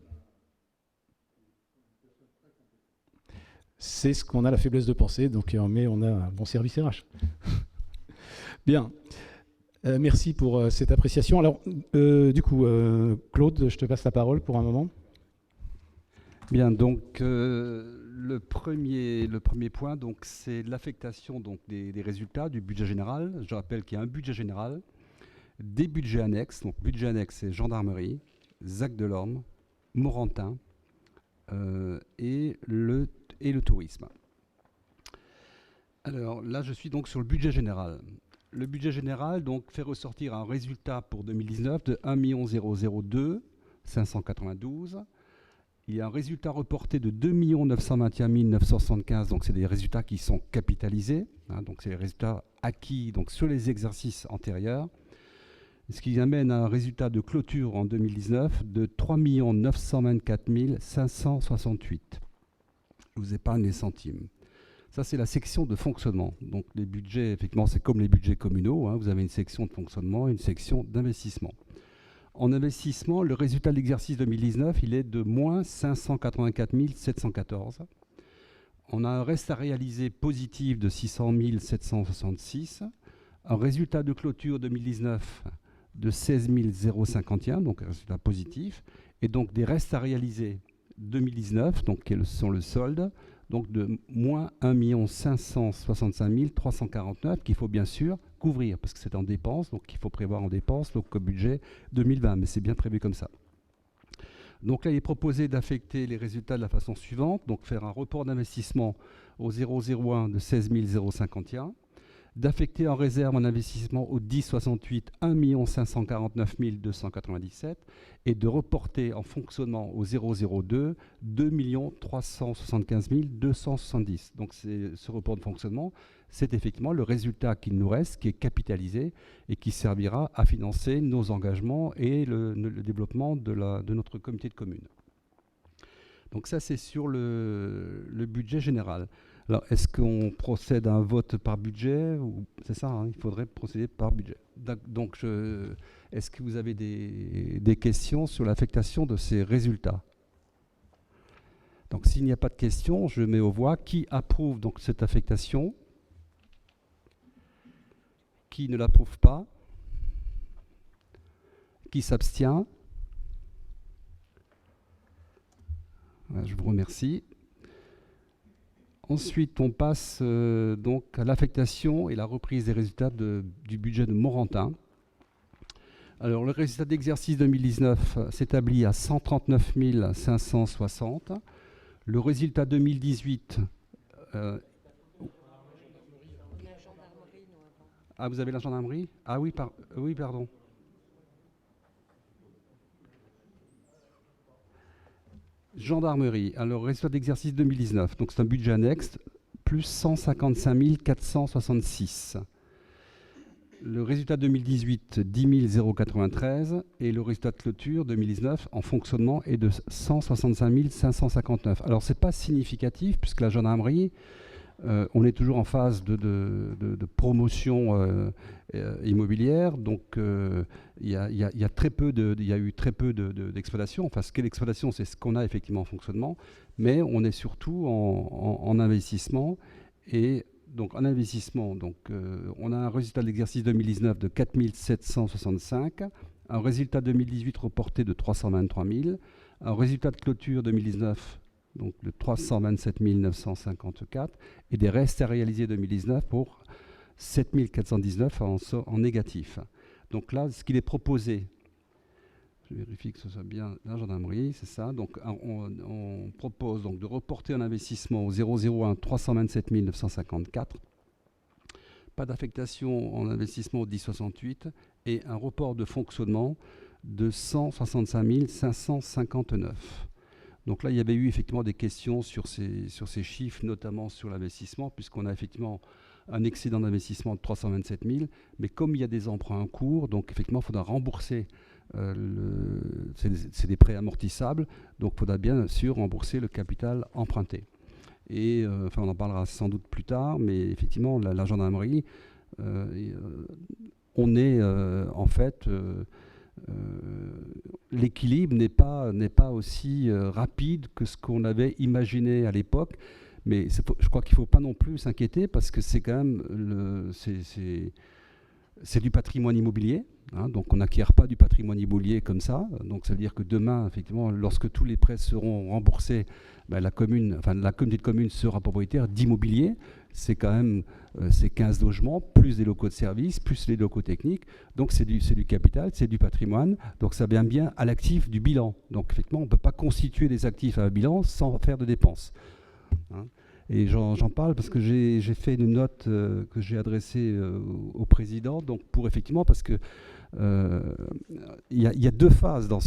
C'est ce qu'on a la faiblesse de penser, donc mais on a un bon service RH. Bien. Merci pour cette appréciation. Alors, du coup, Claude, je te passe la parole pour un moment. Bien, donc le premier point, donc c'est l'affectation donc des résultats du budget général. Je rappelle qu'il y a un budget général, des budgets annexes. Donc budget annexe, c'est gendarmerie, ZAC de l'Orme, Morantin et le tourisme. Alors là, je suis donc sur le budget général. Le budget général donc fait ressortir un résultat pour 2019 de 1 002 592. Il y a un résultat reporté de 2 921 975, donc c'est des résultats qui sont capitalisés, hein, donc c'est les résultats acquis donc, sur les exercices antérieurs, ce qui amène à un résultat de clôture en 2019 de 3 924 568. Je vous épargne les centimes. Ça, c'est la section de fonctionnement. Donc les budgets, effectivement, c'est comme les budgets communaux, hein, vous avez une section de fonctionnement et une section d'investissement. En investissement, le résultat de l'exercice 2019, il est de moins 584 714. On a un reste à réaliser positif de 600 766. Un résultat de clôture 2019 de 16 051, donc un résultat positif. Et donc des restes à réaliser 2019, donc qui sont le solde, donc de moins 1 565 349, qu'il faut bien sûr couvrir, parce que c'est en dépenses, donc il faut prévoir en dépenses, donc au budget 2020, mais c'est bien prévu comme ça. Donc là, il est proposé d'affecter les résultats de la façon suivante, donc faire un report d'investissement au 001 de 16 051, d'affecter en réserve en investissement au 1068 1 549 297 et de reporter en fonctionnement au 002 2 375 270. Donc ce report de fonctionnement, c'est effectivement le résultat qu'il nous reste, qui est capitalisé et qui servira à financer nos engagements et le développement de notre comité de communes. Donc ça, c'est sur le budget général. Alors, est-ce qu'on procède à un vote par budget ou c'est ça, hein, il faudrait procéder par budget. Donc, est-ce que vous avez des questions sur l'affectation de ces résultats? Donc, s'il n'y a pas de questions, je mets aux voix. Qui approuve donc cette affectation? Qui ne l'approuve pas? Qui s'abstient? Voilà, je vous remercie. Ensuite, on passe donc à l'affectation et la reprise des résultats du budget de Morantin. Alors, le résultat d'exercice 2019 s'établit à 139 560. Le résultat 2018... Ah, vous avez la gendarmerie? Ah oui, oui, pardon. Gendarmerie, alors résultat d'exercice 2019, donc c'est un budget annexe, plus 155 466. Le résultat 2018, 10 093, et le résultat de clôture 2019 en fonctionnement est de 165 559. Alors c'est pas significatif, puisque la gendarmerie, on est toujours en phase de promotion immobilière, donc il y a eu très peu d'exploitation. Enfin, ce qu'est l'exploitation, c'est ce qu'on a effectivement en fonctionnement, mais on est surtout en investissement. Et donc en investissement, on a un résultat de l'exercice 2019 de 4 765, un résultat 2018 reporté de 323 000, un résultat de clôture 2019 donc de 327 954, et des restes à réaliser 2019 pour 7 419 en négatif. Donc là, ce qu'il est proposé Je vérifie que ce soit bien la gendarmerie, c'est ça. Donc on propose donc de reporter un investissement au 001 327 954. Pas d'affectation en investissement au 1068 et un report de fonctionnement de 165 559. Donc là, il y avait eu effectivement des questions sur ces chiffres, notamment sur l'investissement, puisqu'on a effectivement un excédent d'investissement de 327 000, mais comme il y a des emprunts en cours, donc effectivement, il faudra rembourser, c'est des prêts amortissables, donc il faudra bien sûr rembourser le capital emprunté. Et enfin, on en parlera sans doute plus tard, mais effectivement, la gendarmerie, on est en fait... l'équilibre n'est pas aussi rapide que ce qu'on avait imaginé à l'époque, mais je crois qu'il ne faut pas non plus s'inquiéter parce que c'est quand même c'est du patrimoine immobilier, hein, donc on n'acquiert pas du patrimoine immobilier comme ça, donc ça veut dire que demain, effectivement, lorsque tous les prêts seront remboursés, ben, la communauté de communes sera propriétaire d'immobilier. C'est quand même ces 15 logements, plus des locaux de service, plus les locaux techniques. Donc c'est du capital, c'est du patrimoine. Donc ça vient bien à l'actif du bilan. Donc effectivement, on ne peut pas constituer des actifs à un bilan sans faire de dépenses. Hein. Et j'en parle parce que j'ai fait une note que j'ai adressée au président, donc pour effectivement, parce que il y a deux phases dans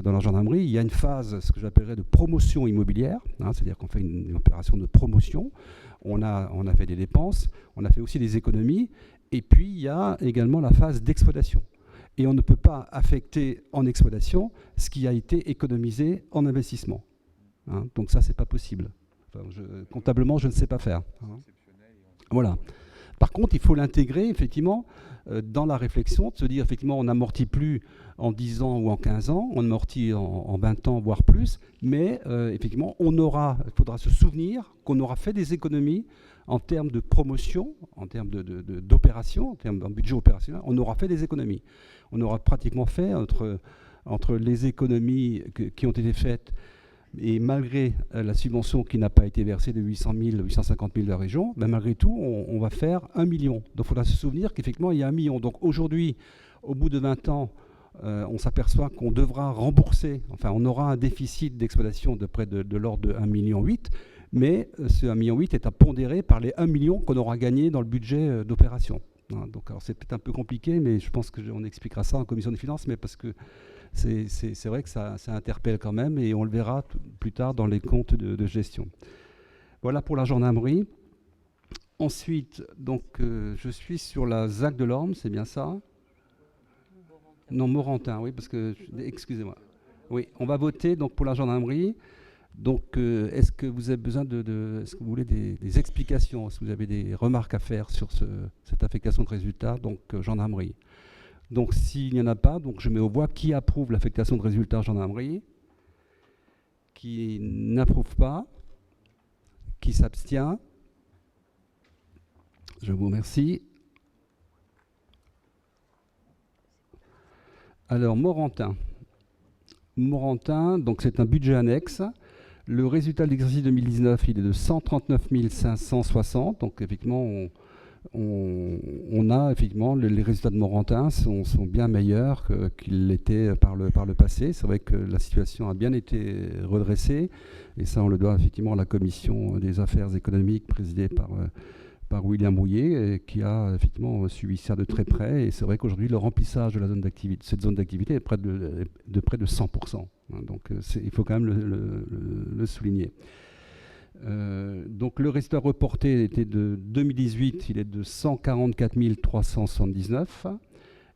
la gendarmerie. Il y a une phase, ce que j'appellerais de promotion immobilière, hein, c'est-à-dire qu'on fait une opération de promotion. On a fait des dépenses, on a fait aussi des économies, et puis il y a également la phase d'exploitation. Et on ne peut pas affecter en exploitation ce qui a été économisé en investissement. Hein, donc ça, c'est pas possible. Enfin, comptablement, je ne sais pas faire. Hein. Voilà. Par contre, il faut l'intégrer effectivement dans la réflexion, de se dire effectivement on n'amortit plus en 10 ans ou en 15 ans, on amortit en 20 ans, voire plus, mais effectivement il faudra se souvenir qu'on aura fait des économies en termes de promotion, en termes d'opération, en termes d'un budget opérationnel, on aura fait des économies. On aura pratiquement fait entre les économies qui ont été faites et malgré la subvention qui n'a pas été versée de 800 000, 850 000 de la région, ben malgré tout, on va faire 1 million. Donc il faudra se souvenir qu'effectivement, il y a 1 million. Donc aujourd'hui, au bout de 20 ans, on s'aperçoit qu'on devra rembourser, enfin on aura un déficit d'exploitation de près de l'ordre de 1,8 million, mais ce 1,8 million est à pondérer par les 1 million qu'on aura gagné dans le budget d'opération. Hein, donc alors c'est peut-être un peu compliqué, mais je pense qu'on expliquera ça en commission des finances, mais parce que c'est vrai que ça interpelle quand même et on le verra plus tard dans les comptes de gestion. Voilà pour la gendarmerie. Ensuite, donc, je suis sur la ZAC de l'Orme, c'est bien ça? Non, Morantin, oui, parce que... Excusez-moi. Oui, on va voter donc, pour la gendarmerie. Donc, est-ce que vous avez besoin est-ce que vous voulez des explications? Est-ce que vous avez des remarques à faire sur cette affectation de résultats, donc gendarmerie? Donc, s'il n'y en a pas, donc je mets aux voix qui approuve l'affectation de résultats gendarmerie, qui n'approuve pas, qui s'abstient. Je vous remercie. Alors, Morantin. Morantin, donc c'est un budget annexe. Le résultat de l'exercice 2019, il est de 139 560. Donc, effectivement, on a effectivement les résultats de Morantin sont bien meilleurs qu'ils l'étaient par le passé. C'est vrai que la situation a bien été redressée et ça on le doit effectivement à la commission des affaires économiques présidée par William Rouillet qui a effectivement suivi ça de très près et c'est vrai qu'aujourd'hui le remplissage de cette zone d'activité est de près de 100%. Hein, donc il faut quand même le souligner. Donc le résultat reporté était de 2018, il est de 144 379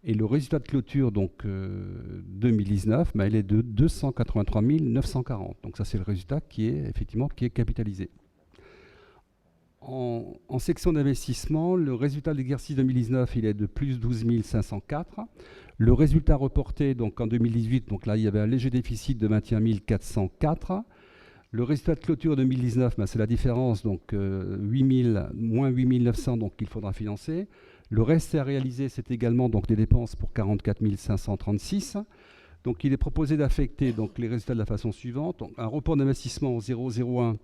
et le résultat de clôture donc 2019, il est de 283 940. Donc ça c'est le résultat qui est capitalisé. En section d'investissement, le résultat de l'exercice 2019, il est de plus 12 504. Le résultat reporté donc en 2018, donc là il y avait un léger déficit de 21 404. Le résultat de clôture 2019, c'est la différence, donc moins 8 900, donc il faudra financer. Le reste à réaliser, c'est également donc, des dépenses pour 44 536. Donc il est proposé d'affecter donc, les résultats de la façon suivante. Donc, un report d'investissement au 001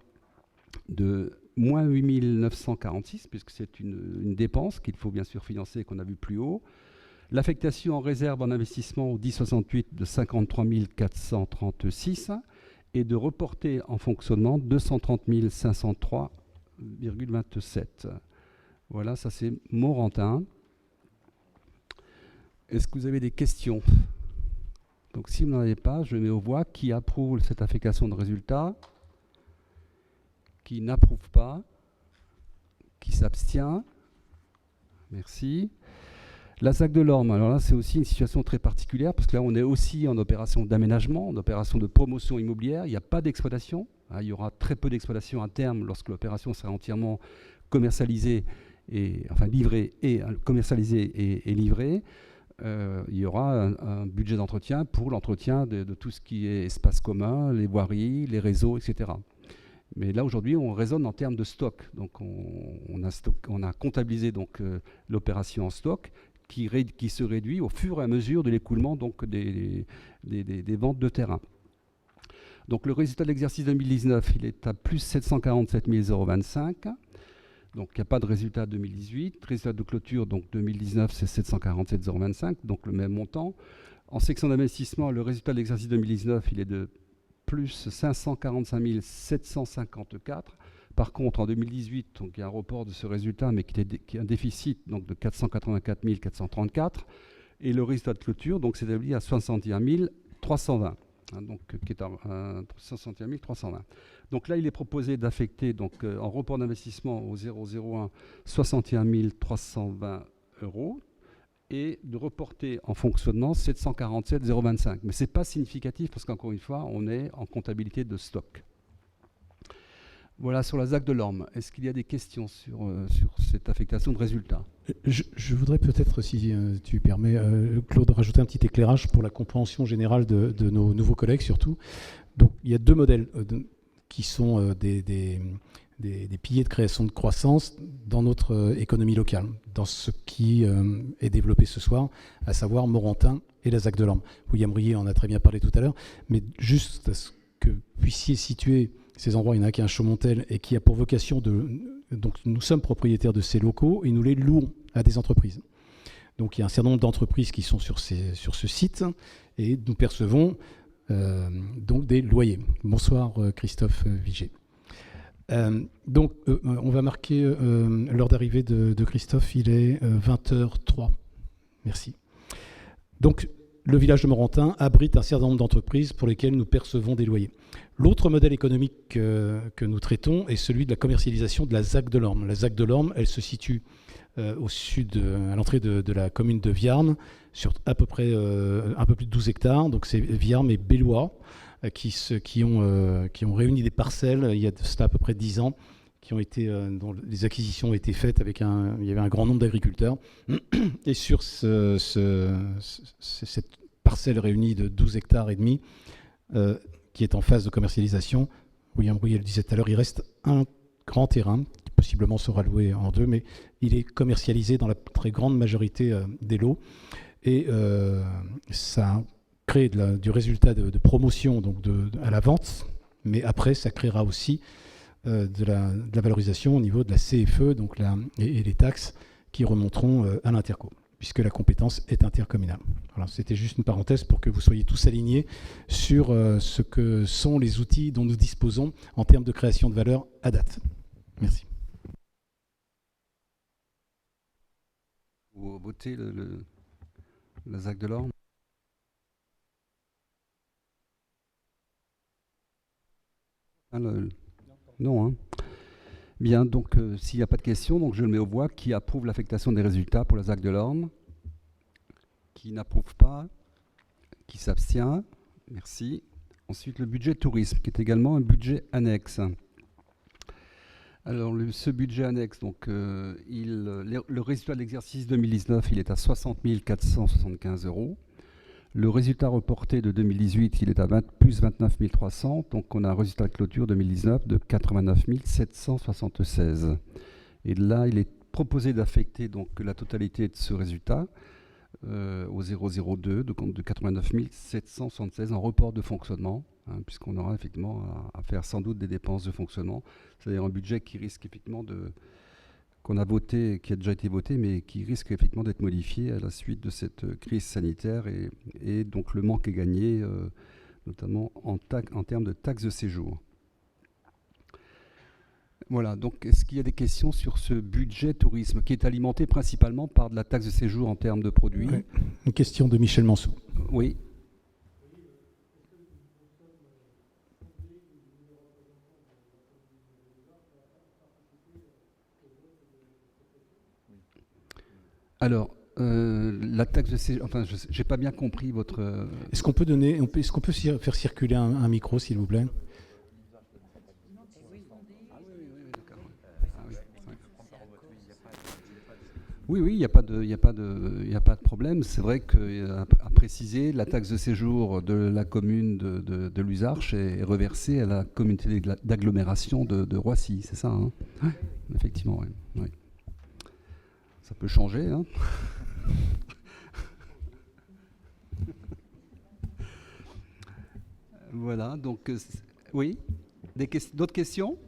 de moins 8 946, puisque c'est une dépense qu'il faut bien sûr financer, qu'on a vu plus haut. L'affectation en réserve en investissement au 1068 de 53 436 et de reporter en fonctionnement 230 503,27. Voilà, ça c'est Morantin. Est-ce que vous avez des questions? Donc si vous n'en avez pas, je mets aux voix. Qui approuve cette affectation de résultats? Qui n'approuve pas? Qui s'abstient? Merci. La ZAC de l'Orme, alors là c'est aussi une situation très particulière parce que là on est aussi en opération d'aménagement, en opération de promotion immobilière, il n'y a pas d'exploitation, il y aura très peu d'exploitation à terme lorsque l'opération sera entièrement commercialisée, livrée et commercialisée et livrée. Il y aura un budget d'entretien pour l'entretien de tout ce qui est espace commun, les voiries, les réseaux, etc. Mais là, aujourd'hui, on raisonne en termes de stock. Donc, on a comptabilisé l'opération en stock qui se réduit au fur et à mesure de l'écoulement des ventes de terrain. Donc, le résultat de l'exercice 2019, il est à plus 747 025. Donc, il n'y a pas de résultat 2018. Résultat de clôture, donc 2019, c'est 747 025, donc le même montant. En section d'investissement, le résultat de l'exercice 2019, il est de plus 545 754. Par contre, en 2018, donc, il y a un report de ce résultat, mais qui est un déficit donc, de 484 434. Et le résultat de clôture s'établit à 61 320, donc, qui est à 61 320. Donc là, il est proposé d'affecter en report d'investissement au 001 61 320 euros et de reporter en fonctionnement 747 025. Mais ce n'est pas significatif parce qu'encore une fois, on est en comptabilité de stock. Voilà sur la ZAC de l'Orme. Est-ce qu'il y a des questions sur cette affectation de résultats? Je voudrais peut-être, si tu permets, Claude, rajouter un petit éclairage pour la compréhension générale de nos nouveaux collègues surtout. Donc il y a deux modèles qui sont des piliers de création de croissance dans notre économie locale, dans ce qui est développé ce soir, à savoir Morantin et la ZAC de l'Orme. William Rouillet en a très bien parlé tout à l'heure, mais juste à ce que vous puissiez situer ces endroits, il y en a qui est un Chaumontel et qui a pour vocation donc nous sommes propriétaires de ces locaux et nous les louons à des entreprises. Donc il y a un certain nombre d'entreprises qui sont sur ce site et nous percevons donc des loyers. Bonsoir Christophe Vigé. Donc on va marquer l'heure d'arrivée de Christophe, il est 20h03. Merci. Donc le village de Morantin abrite un certain nombre d'entreprises pour lesquelles nous percevons des loyers. L'autre modèle économique que nous traitons est celui de la commercialisation de la ZAC de l'Orme. La ZAC de l'Orme, elle se situe au sud, à l'entrée de la commune de Viarmes, sur à peu près un peu plus de 12 hectares. Donc c'est Viarmes et Bellois qui ont réuni des parcelles il y a à peu près 10 ans, dont les acquisitions ont été faites il y avait un grand nombre d'agriculteurs. Et sur cette parcelle réunie de 12 hectares et demi, qui est en phase de commercialisation, William Rouillet le disait tout à l'heure, il reste un grand terrain qui possiblement sera loué en deux, mais il est commercialisé dans la très grande majorité des lots. Et ça crée du résultat de promotion donc à la vente, mais après ça créera aussi de la valorisation au niveau de la CFE et les taxes qui remonteront à l'Interco, puisque la compétence est intercommunale. Voilà, c'était juste une parenthèse pour que vous soyez tous alignés sur ce que sont les outils dont nous disposons en termes de création de valeur à date. Merci. Vous votez la ZAC de l'Orme? Non, hein. Bien, donc s'il n'y a pas de questions, donc je le mets aux voix. Qui approuve l'affectation des résultats pour la ZAC de l'Orme? Qui n'approuve pas? Qui s'abstient? Merci. Ensuite, le budget tourisme, qui est également un budget annexe. Alors, ce budget annexe, donc, le résultat de l'exercice 2019, il est à 60 475 euros. Le résultat reporté de 2018, il est à plus 29 300. Donc, on a un résultat de clôture 2019 de 89 776. Et là, il est proposé d'affecter donc la totalité de ce résultat au 002 de 89 776 en report de fonctionnement, puisqu'on aura effectivement à faire sans doute des dépenses de fonctionnement. C'est-à-dire un budget qui risque effectivement qu'on a voté, qui a déjà été voté, mais qui risque effectivement d'être modifié à la suite de cette crise sanitaire. Et donc le manque est gagné, notamment en termes de taxes de séjour. Voilà, donc est-ce qu'il y a des questions sur ce budget tourisme qui est alimenté principalement par de la taxe de séjour en termes de produits? Ouais. Une question de Michel Mansou. Oui. Alors, la taxe de séjour, enfin, je n'ai pas bien compris votre... Est-ce qu'on peut faire circuler un micro, s'il vous plaît? Oui, il n'y a pas de problème. C'est vrai qu'à préciser, la taxe de séjour de la commune de Luzarches est reversée à la communauté d'agglomération de Roissy, c'est ça, hein? Ouais, effectivement, oui. Ouais. Ça peut changer, hein. Voilà, donc, oui, d'autres questions?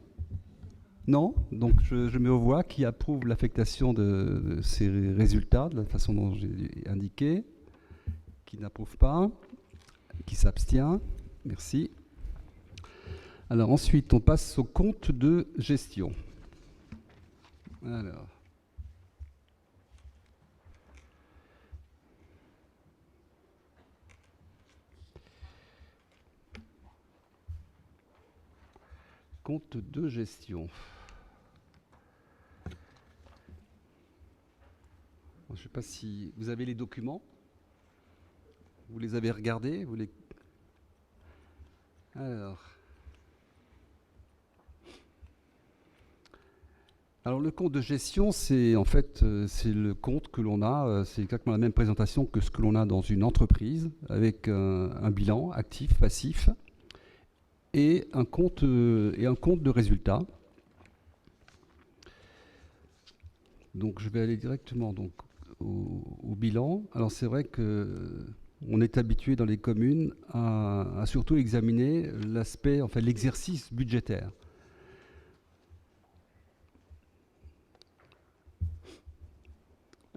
Non, donc je mets aux voix qui approuve l'affectation de ces résultats de la façon dont j'ai indiqué, qui n'approuve pas, qui s'abstient. Merci. Alors ensuite, on passe au compte de gestion. Alors. Compte de gestion. Je ne sais pas si vous avez les documents. Vous les avez regardés, Alors le compte de gestion, c'est en fait c'est le compte que l'on a, c'est exactement la même présentation que ce que l'on a dans une entreprise, avec un bilan actif, passif, et un compte de résultat. Donc je vais aller directement donc au bilan. Alors c'est vrai que on est habitué dans les communes à surtout examiner l'aspect, enfin l'exercice budgétaire.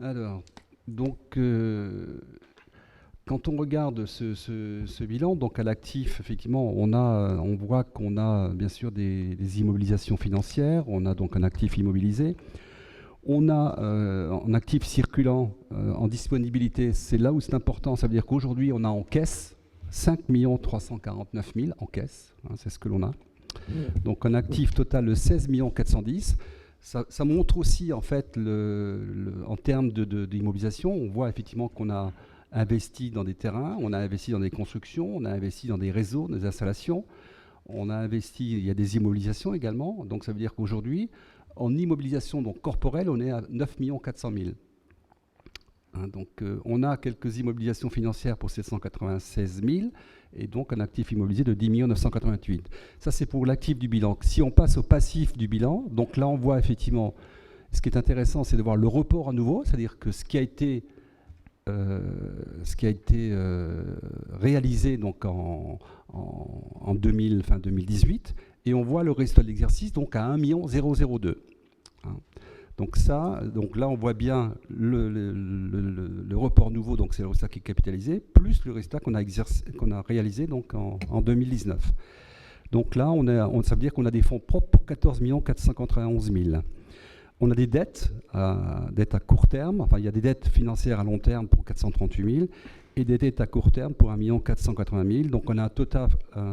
Alors, donc, quand on regarde ce bilan, donc à l'actif, effectivement, on voit qu'on a bien sûr des immobilisations financières, on a donc un actif immobilisé, on a un actif circulant en disponibilité, c'est là où c'est important, ça veut dire qu'aujourd'hui on a en caisse 5 349 000 en caisse, hein, c'est ce que l'on a. Donc un actif total de 16 410 000. Ça montre aussi, en fait, en termes d'immobilisation, on voit effectivement qu'on a investi dans des terrains, on a investi dans des constructions, on a investi dans des réseaux, des installations, on a investi, il y a des immobilisations également, donc ça veut dire qu'aujourd'hui, en immobilisation donc corporelle, on est à 9 400 000. Hein, donc on a quelques immobilisations financières pour 796 000, et donc un actif immobilisé de 10 988 000. Ça, c'est pour l'actif du bilan. Si on passe au passif du bilan, donc là, on voit effectivement, ce qui est intéressant, c'est de voir le report à nouveau, c'est-à-dire que ce qui a été réalisé donc en fin 2018, et on voit le résultat de l'exercice donc à 1 002 000. Hein. Donc là on voit bien le report nouveau, donc c'est le résultat qui est capitalisé, plus le résultat qu'on a réalisé donc en 2019. Donc là ça veut dire qu'on a des fonds propres pour 14 491 000. On a des dettes à court terme, enfin il y a des dettes financières à long terme pour 438 000 et des dettes à court terme pour 1 480 000. Donc on a un total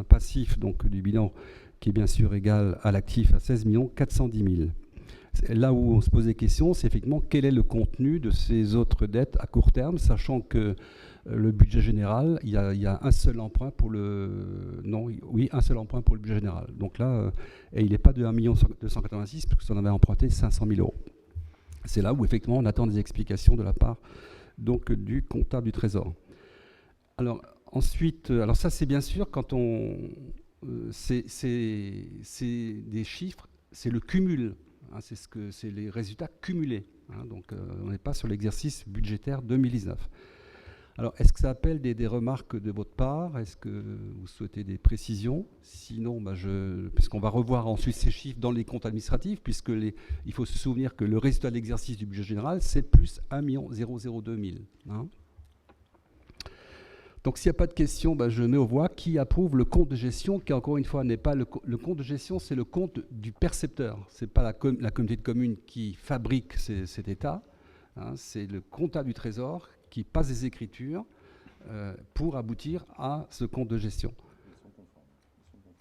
passif donc, du bilan qui est bien sûr égal à l'actif à 16 410 000. Là où on se pose des questions, c'est effectivement quel est le contenu de ces autres dettes à court terme, sachant que le budget général, il y a un seul emprunt pour un seul emprunt pour le budget général. Donc là, et il n'est pas de 1 286 000, parce qu'on avait emprunté 500 000 €. C'est là où effectivement on attend des explications de la part donc, du comptable du Trésor. Alors ensuite, alors ça c'est bien sûr quand c'est des chiffres, c'est le cumul. Hein, c'est les résultats cumulés. Hein, donc on n'est pas sur l'exercice budgétaire 2019. Alors, est-ce que ça appelle des remarques de votre part? Est-ce que vous souhaitez des précisions? Sinon, puisqu'on va revoir ensuite ces chiffres dans les comptes administratifs, il faut se souvenir que le résultat de l'exercice du budget général, c'est plus 1 002 000. Hein. Donc, s'il n'y a pas de questions, je mets aux voix qui approuve le compte de gestion, qui encore une fois n'est pas le compte de gestion, c'est le compte du percepteur. Ce n'est pas la communauté de communes qui fabrique cet état, hein, c'est le comptable du Trésor qui passe des écritures pour aboutir à ce compte de gestion.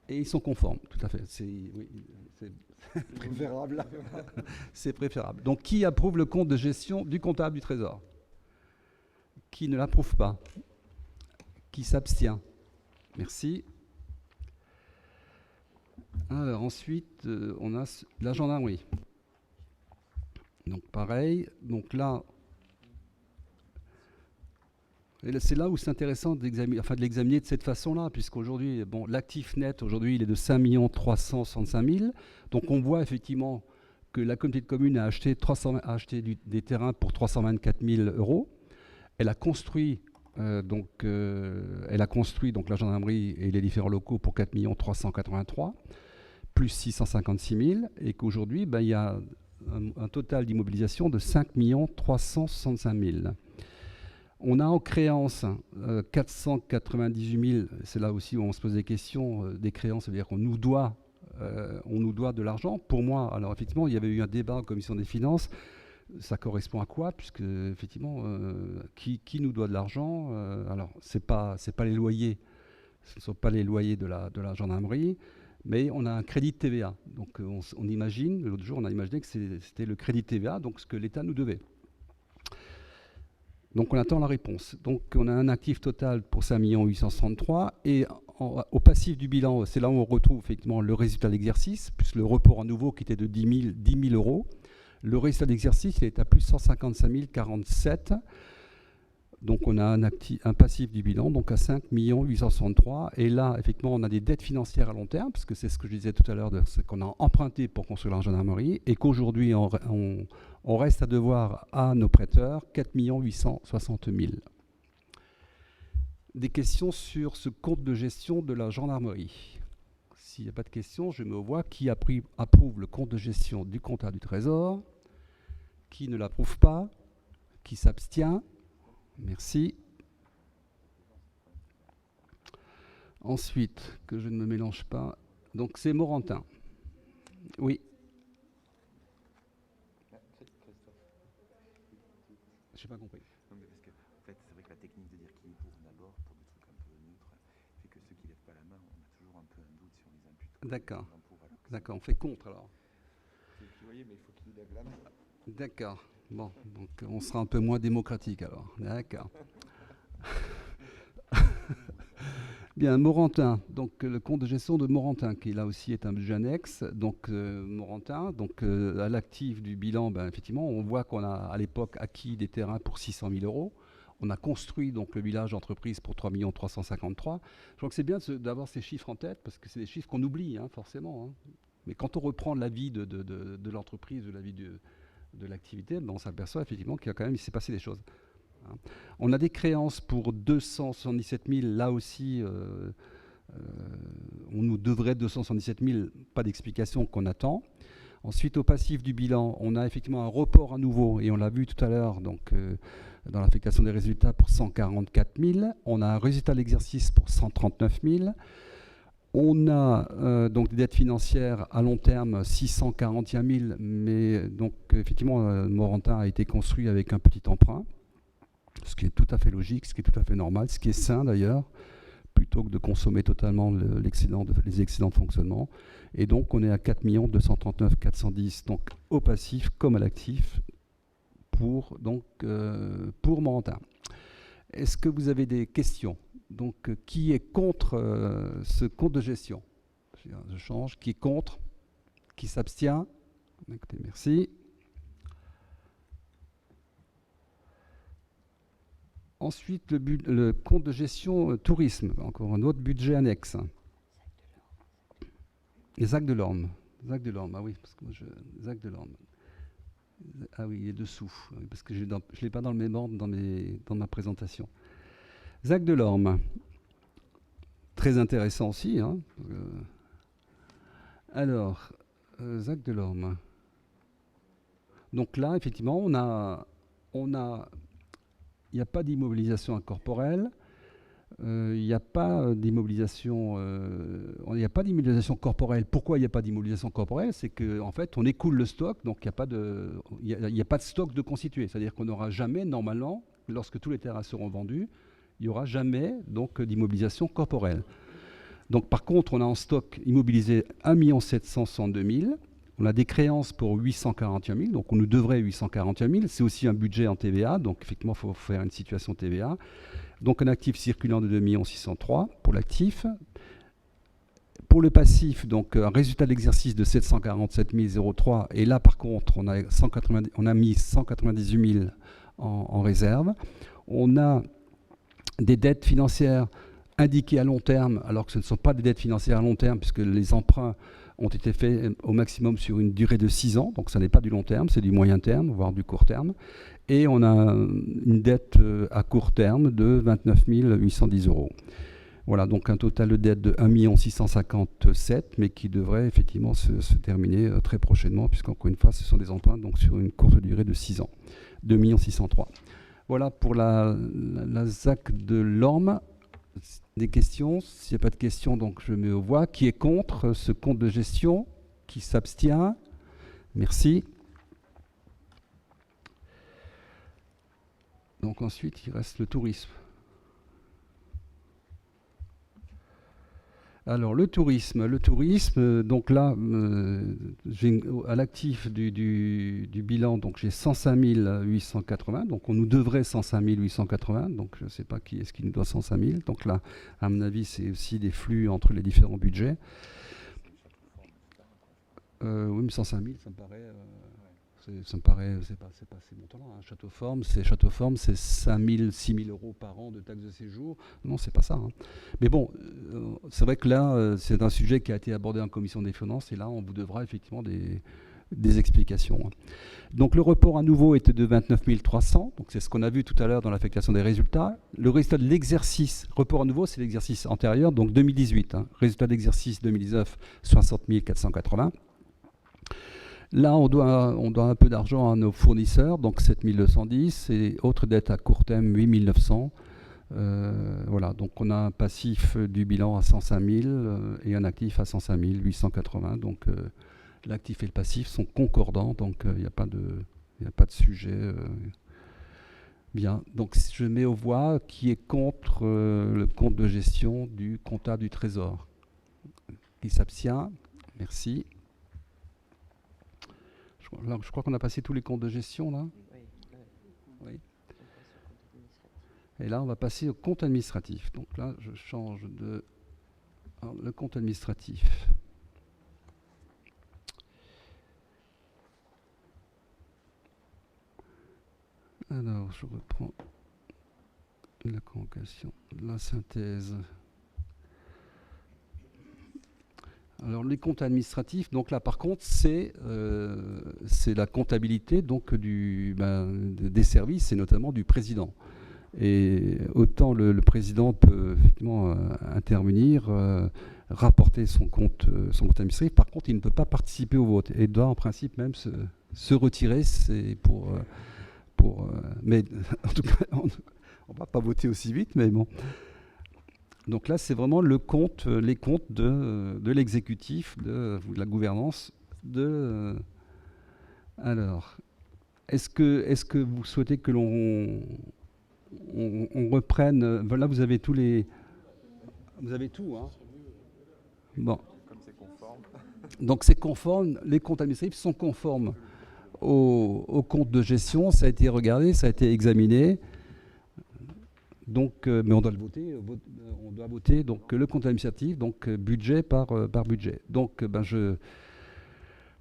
Et ils sont conformes, tout à fait. C'est préférable. C'est préférable. Donc, qui approuve le compte de gestion du comptable du Trésor? Qui ne l'approuve pas? Qui s'abstient? Merci. Alors, ensuite, on a la gendarmerie. Donc, pareil. Donc là, c'est là où c'est intéressant de l'examiner de cette façon-là, puisqu'aujourd'hui, l'actif net, aujourd'hui, il est de 5 365 000. Donc, on voit effectivement que la communauté de communes a acheté des terrains pour 324 000 €. Elle a construit, donc la gendarmerie et les différents locaux pour 4 383 000, plus 656 000, et qu'aujourd'hui, il y a un total d'immobilisation de 5 365 000. On a en créance 498 000, c'est là aussi où on se pose des questions, des créances, c'est-à-dire qu'on nous doit de l'argent. Pour moi, alors effectivement, il y avait eu un débat en commission des finances, ça correspond à quoi? Puisque effectivement, qui nous doit de l'argent? Alors, c'est pas les loyers, ce ne sont pas les loyers de la gendarmerie, mais on a un crédit de TVA. Donc on imagine, l'autre jour on a imaginé que c'était le crédit de TVA, donc ce que l'État nous devait. Donc on attend la réponse. Donc on a un actif total pour 5 863 000 et au passif du bilan, c'est là où on retrouve effectivement le résultat de l'exercice, plus le report à nouveau qui était de 10 000 €. Le résultat d'exercice, il est à plus 155 047. Donc on a un passif du bilan donc à 5 863 000. Et là, effectivement, on a des dettes financières à long terme, parce que c'est ce que je disais tout à l'heure, c'est qu'on a emprunté pour construire la gendarmerie et qu'aujourd'hui, on reste à devoir à nos prêteurs 4 860 000. Des questions sur ce compte de gestion de la gendarmerie? S'il n'y a pas de questions, je mets aux voix qui approuve le compte de gestion du comptable du Trésor, qui ne l'approuve pas, qui s'abstient. Merci. Ensuite, que je ne me mélange pas, donc c'est Morantin. Oui. Je n'ai pas compris. Non, mais parce que, en fait, c'est vrai que la technique de dire qui est pour d'abord, pour des trucs un peu neutres, fait que ceux qui ne lèvent pas la main, on a toujours un peu un doute si on les impute. D'accord. D'accord, on fait contre alors. Vous voyez, mais il faut qu'ils lèvent la main. D'accord. Bon, donc on sera un peu moins démocratique alors. D'accord. Bien, Morantin, donc le compte de gestion de Morantin, qui là aussi est un budget annexe. Donc Morantin, donc à l'actif du bilan, effectivement, on voit qu'on a à l'époque acquis des terrains pour 600 000 €. On a construit donc le village d'entreprise pour 3 353 000. Je crois que c'est bien d'avoir ces chiffres en tête, parce que c'est des chiffres qu'on oublie, forcément. Mais quand on reprend la vie de l'entreprise, de la vie de l'activité, on s'aperçoit effectivement qu'il s'est passé des choses. On a des créances pour 277 000, là aussi, on nous devrait 277 000, pas d'explication qu'on attend. Ensuite, au passif du bilan, on a effectivement un report à nouveau, et on l'a vu tout à l'heure, donc dans l'affectation des résultats pour 144 000. On a un résultat de l'exercice pour 139 000. On a donc des dettes financières à long terme, 641 000, mais donc effectivement, Morantin a été construit avec un petit emprunt, ce qui est tout à fait logique, ce qui est tout à fait normal, ce qui est sain d'ailleurs, plutôt que de consommer totalement les excédents de fonctionnement. Et donc on est à 4 239 410, donc au passif comme à l'actif, pour Morantin. Est-ce que vous avez des questions? Donc, qui est contre ce compte de gestion? Je change. Qui est contre? Qui s'abstient? Écoutez, merci. Ensuite, le compte de gestion tourisme, encore un autre budget annexe. Les actes de l'Orme. Ah oui, parce que moi, les actes de l'Orme. Ah oui, il est dessous, parce que je ne l'ai pas dans le même ordre dans ma présentation. ZAC de l'Orme. Très intéressant aussi. Hein. Alors, ZAC de l'Orme. Donc là, effectivement, il n'y a pas d'immobilisation incorporelle. Il n'y a pas d'immobilisation corporelle. Pourquoi il n'y a pas d'immobilisation corporelle? C'est qu'en fait, on écoule le stock, donc il n'y a pas de stock de constitué. C'est-à-dire qu'on n'aura jamais, normalement, lorsque tous les terrains seront vendus, il n'y aura jamais donc d'immobilisation corporelle. Donc par contre, on a en stock immobilisé 1 762 000. On a des créances pour 841 000, donc on nous devrait 841 000. C'est aussi un budget en TVA, donc effectivement, il faut faire une situation TVA. Donc un actif circulant de 2 603 000 pour l'actif. Pour le passif, donc un résultat d'exercice de 747 003. Et là, par contre, on a mis 198 000 en réserve. On a des dettes financières indiquées à long terme, alors que ce ne sont pas des dettes financières à long terme, puisque les emprunts ont été faits au maximum sur une durée de 6 ans. Donc ça n'est pas du long terme, c'est du moyen terme, voire du court terme. Et on a une dette à court terme de 29 810 €. Voilà, donc un total de dette de 1 657 000, mais qui devrait effectivement se terminer très prochainement, puisqu'encore une fois, ce sont des emprunts donc, sur une courte durée de 6 ans. 2 603 000. Voilà pour la ZAC de l'Orme. Des questions? S'il n'y a pas de questions, donc je mets aux voix. Qui est contre ce compte de gestion? Qui s'abstient? Merci. Donc ensuite, il reste le tourisme. Alors le tourisme, donc là, à l'actif du bilan, donc j'ai 105 880, donc on nous devrait 105 880, donc je ne sais pas qui est-ce qui nous doit 105 000, donc là, à mon avis, c'est aussi des flux entre les différents budgets. Oui, mais 105 000, ça me paraît, c'est pas ces montants-là. Hein. Château Forme, c'est 5 000, 6 000 € par an de taxes de séjour. Non, c'est pas ça. Hein. Mais bon, c'est vrai que là, c'est un sujet qui a été abordé en commission des finances, et là, on vous devra effectivement des explications. Hein. Donc le report à nouveau était de 29 300, donc c'est ce qu'on a vu tout à l'heure dans l'affectation des résultats. Le résultat de l'exercice, report à nouveau, c'est l'exercice antérieur, donc 2018. Hein. Résultat d'exercice 2019, 60 480. Là, on doit un peu d'argent à nos fournisseurs, donc 7 210, et autres dettes à court terme, 8 900. Voilà, donc on a un passif du bilan à 105 000 et un actif à 105 880. Donc l'actif et le passif sont concordants, donc il n'y a pas de sujet. Bien, donc je mets aux voix qui est contre le compte de gestion du comptable du Trésor. Qui s'abstient? Merci. Là, je crois qu'on a passé tous les comptes de gestion, là. Oui. Et là, on va passer au compte administratif. Donc là, je change de... Alors, le compte administratif. Alors, je reprends la convocation, la synthèse. Alors les comptes administratifs, donc là par contre c'est la comptabilité donc des services et notamment du président. Et autant le président peut effectivement intervenir, rapporter son compte administratif. Par contre, il ne peut pas participer au vote et doit en principe même se retirer. C'est mais en tout cas, on ne va pas voter aussi vite, mais bon. Donc là, c'est vraiment les comptes de l'exécutif, de la gouvernance. Alors, est-ce que vous souhaitez que l'on reprenne? Là, vous avez tous les... Vous avez tout, hein? Bon. Comme c'est conforme. Donc c'est conforme, les comptes administratifs sont conformes aux comptes de gestion. Ça a été regardé, ça a été examiné. Donc, mais on doit le voter. On doit voter donc le compte administratif, donc budget par budget. Donc,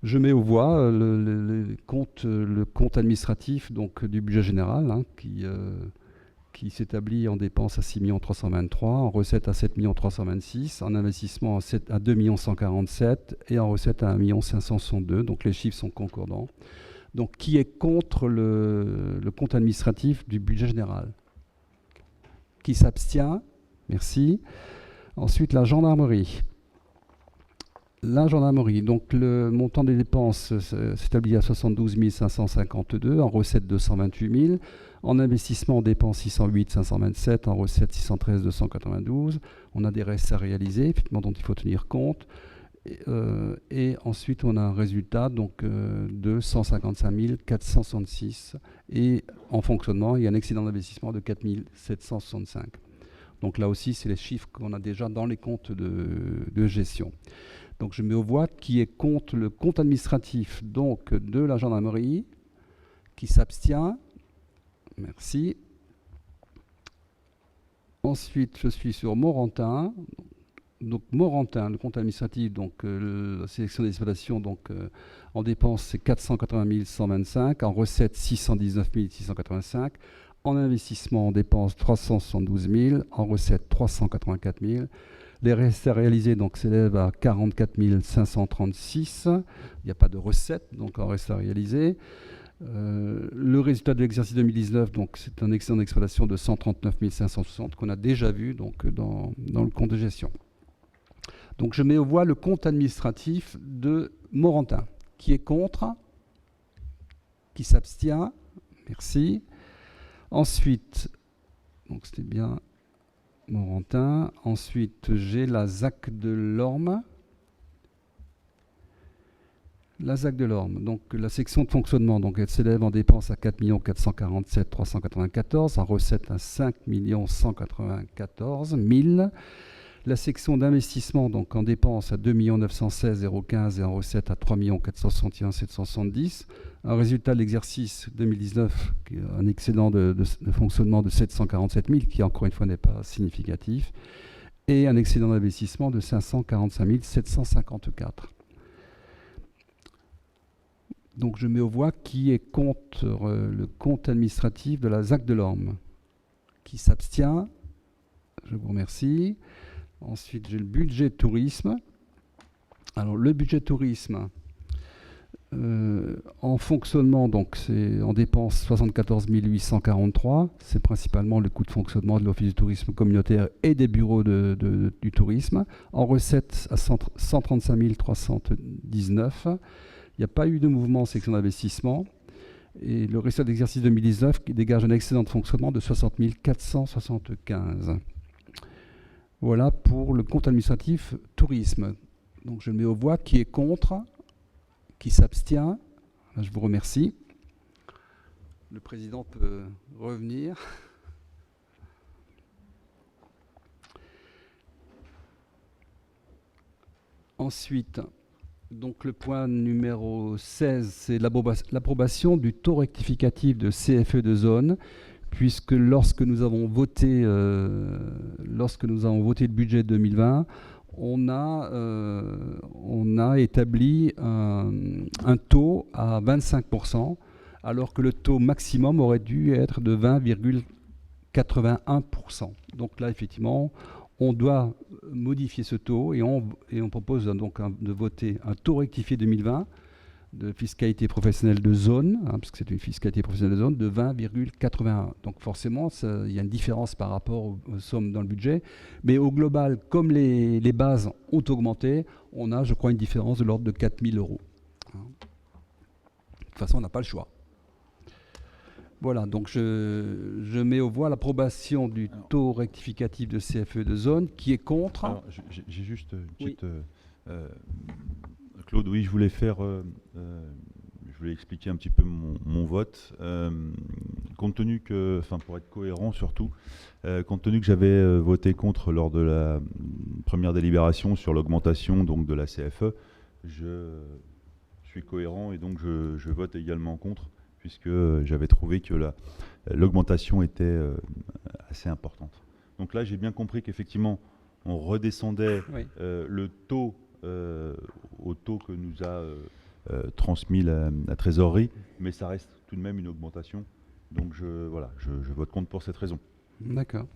je mets aux voix le compte administratif donc du budget général hein, qui s'établit en dépenses à 6 323, en recettes à 7 326, en investissement à 2 147 et en recettes à 1 562. Donc les chiffres sont concordants. Donc qui est contre le compte administratif du budget général? Qui s'abstient? Merci. Ensuite, la gendarmerie. La gendarmerie, donc le montant des dépenses s'établit à 72 552, en recettes 228 000, en investissement, dépenses 608 527, en recettes 613 292. On a des restes à réaliser, effectivement, dont il faut tenir compte. Et ensuite, on a un résultat donc, de 155 466. Et en fonctionnement, il y a un excédent d'investissement de 4 765. Donc là aussi, c'est les chiffres qu'on a déjà dans les comptes de gestion. Donc je mets aux voix qui est contre le compte administratif donc, de la gendarmerie, qui s'abstient. Merci. Ensuite, je suis sur Morantin. Donc Morantin, le compte administratif, donc la sélection des exploitations, donc en dépenses, c'est 480 125, en recettes 619 685, en investissement, en dépenses 372 000, en recettes 384 000. Les restes à réaliser s'élèvent à 44 536. Il n'y a pas de recettes, donc en reste à réaliser. Le résultat de l'exercice 2019, donc c'est un excédent d'exploitation de 139 560 qu'on a déjà vu donc, dans le compte de gestion. Donc je mets aux voix le compte administratif de Morantin. Qui est contre? Qui s'abstient? Merci. Ensuite, donc c'était bien Morantin. Ensuite, j'ai la ZAC de l'Orme. La ZAC de l'Orme, donc la section de fonctionnement, donc elle s'élève en dépenses à 4 447 394, en recettes à 5 194 000. La section d'investissement, donc en dépenses à 2 916 015 et en recettes à 3 461 770. Un résultat de l'exercice 2019, un excédent de fonctionnement de 747 000, qui encore une fois n'est pas significatif, et un excédent d'investissement de 545 754. Donc je mets aux voix qui est contre le compte administratif de la ZAC de l'Orme. Qui s'abstient? Je vous remercie. Ensuite, j'ai le budget tourisme. Alors, le budget tourisme, en fonctionnement, donc c'est en dépenses 74 843. C'est principalement le coût de fonctionnement de l'Office du tourisme communautaire et des bureaux du tourisme. En recettes, à 135 319. Il n'y a pas eu de mouvement en section d'investissement. Et le résultat d'exercice 2019 qui dégage un excédent de fonctionnement de 60 475. Voilà pour le compte administratif tourisme. Donc je le mets aux voix. Qui est contre? Qui s'abstient? Je vous remercie. Le président peut revenir. Ensuite, donc le point numéro 16, c'est l'approbation du taux rectificatif de CFE de zone, puisque lorsque nous avons voté le budget 2020, on a établi un taux à 25%, alors que le taux maximum aurait dû être de 20,81%. Donc là, effectivement, on doit modifier ce taux et on propose donc de voter un taux rectifié 2020 de fiscalité professionnelle de zone, parce que c'est une fiscalité professionnelle de zone, de 20,81. Donc forcément, il y a une différence par rapport aux sommes dans le budget. Mais au global, comme les bases ont augmenté, on a, je crois, une différence de l'ordre de 4 000 €. De toute façon, on n'a pas le choix. Voilà, donc je mets aux voix l'approbation du taux rectificatif de CFE de zone. Qui est contre? Alors, j'ai juste une petite... Claude, oui, je voulais expliquer un petit peu mon vote. Compte tenu que, pour être cohérent surtout, compte tenu que j'avais voté contre lors de la première délibération sur l'augmentation donc de la CFE, je suis cohérent et donc je vote également contre, puisque j'avais trouvé que l'augmentation était assez importante. Donc là, j'ai bien compris qu'effectivement, on redescendait le taux au taux que nous a transmis la trésorerie, mais ça reste tout de même une augmentation. Donc je vote contre pour cette raison. D'accord.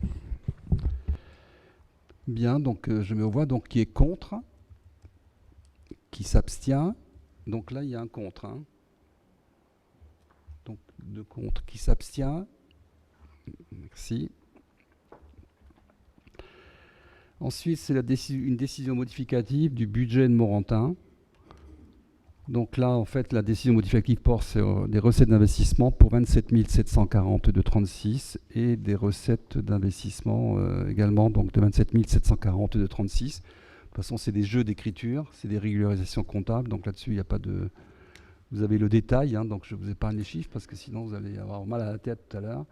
Bien, donc je mets aux voix donc qui est contre, qui s'abstient. Donc là, il y a un contre. Hein. Donc 2 contre. Qui s'abstient? Merci. Ensuite, c'est une décision modificative du budget de Morantin. Donc là, en fait, la décision modificative porte sur des recettes d'investissement pour 27 742,36 et des recettes d'investissement également donc de 27 742,36. De toute façon, c'est des jeux d'écriture, c'est des régularisations comptables. Donc là-dessus, il n'y a pas de... Vous avez le détail, hein, donc je ne vous épargne les chiffres parce que sinon, vous allez avoir mal à la tête tout à l'heure.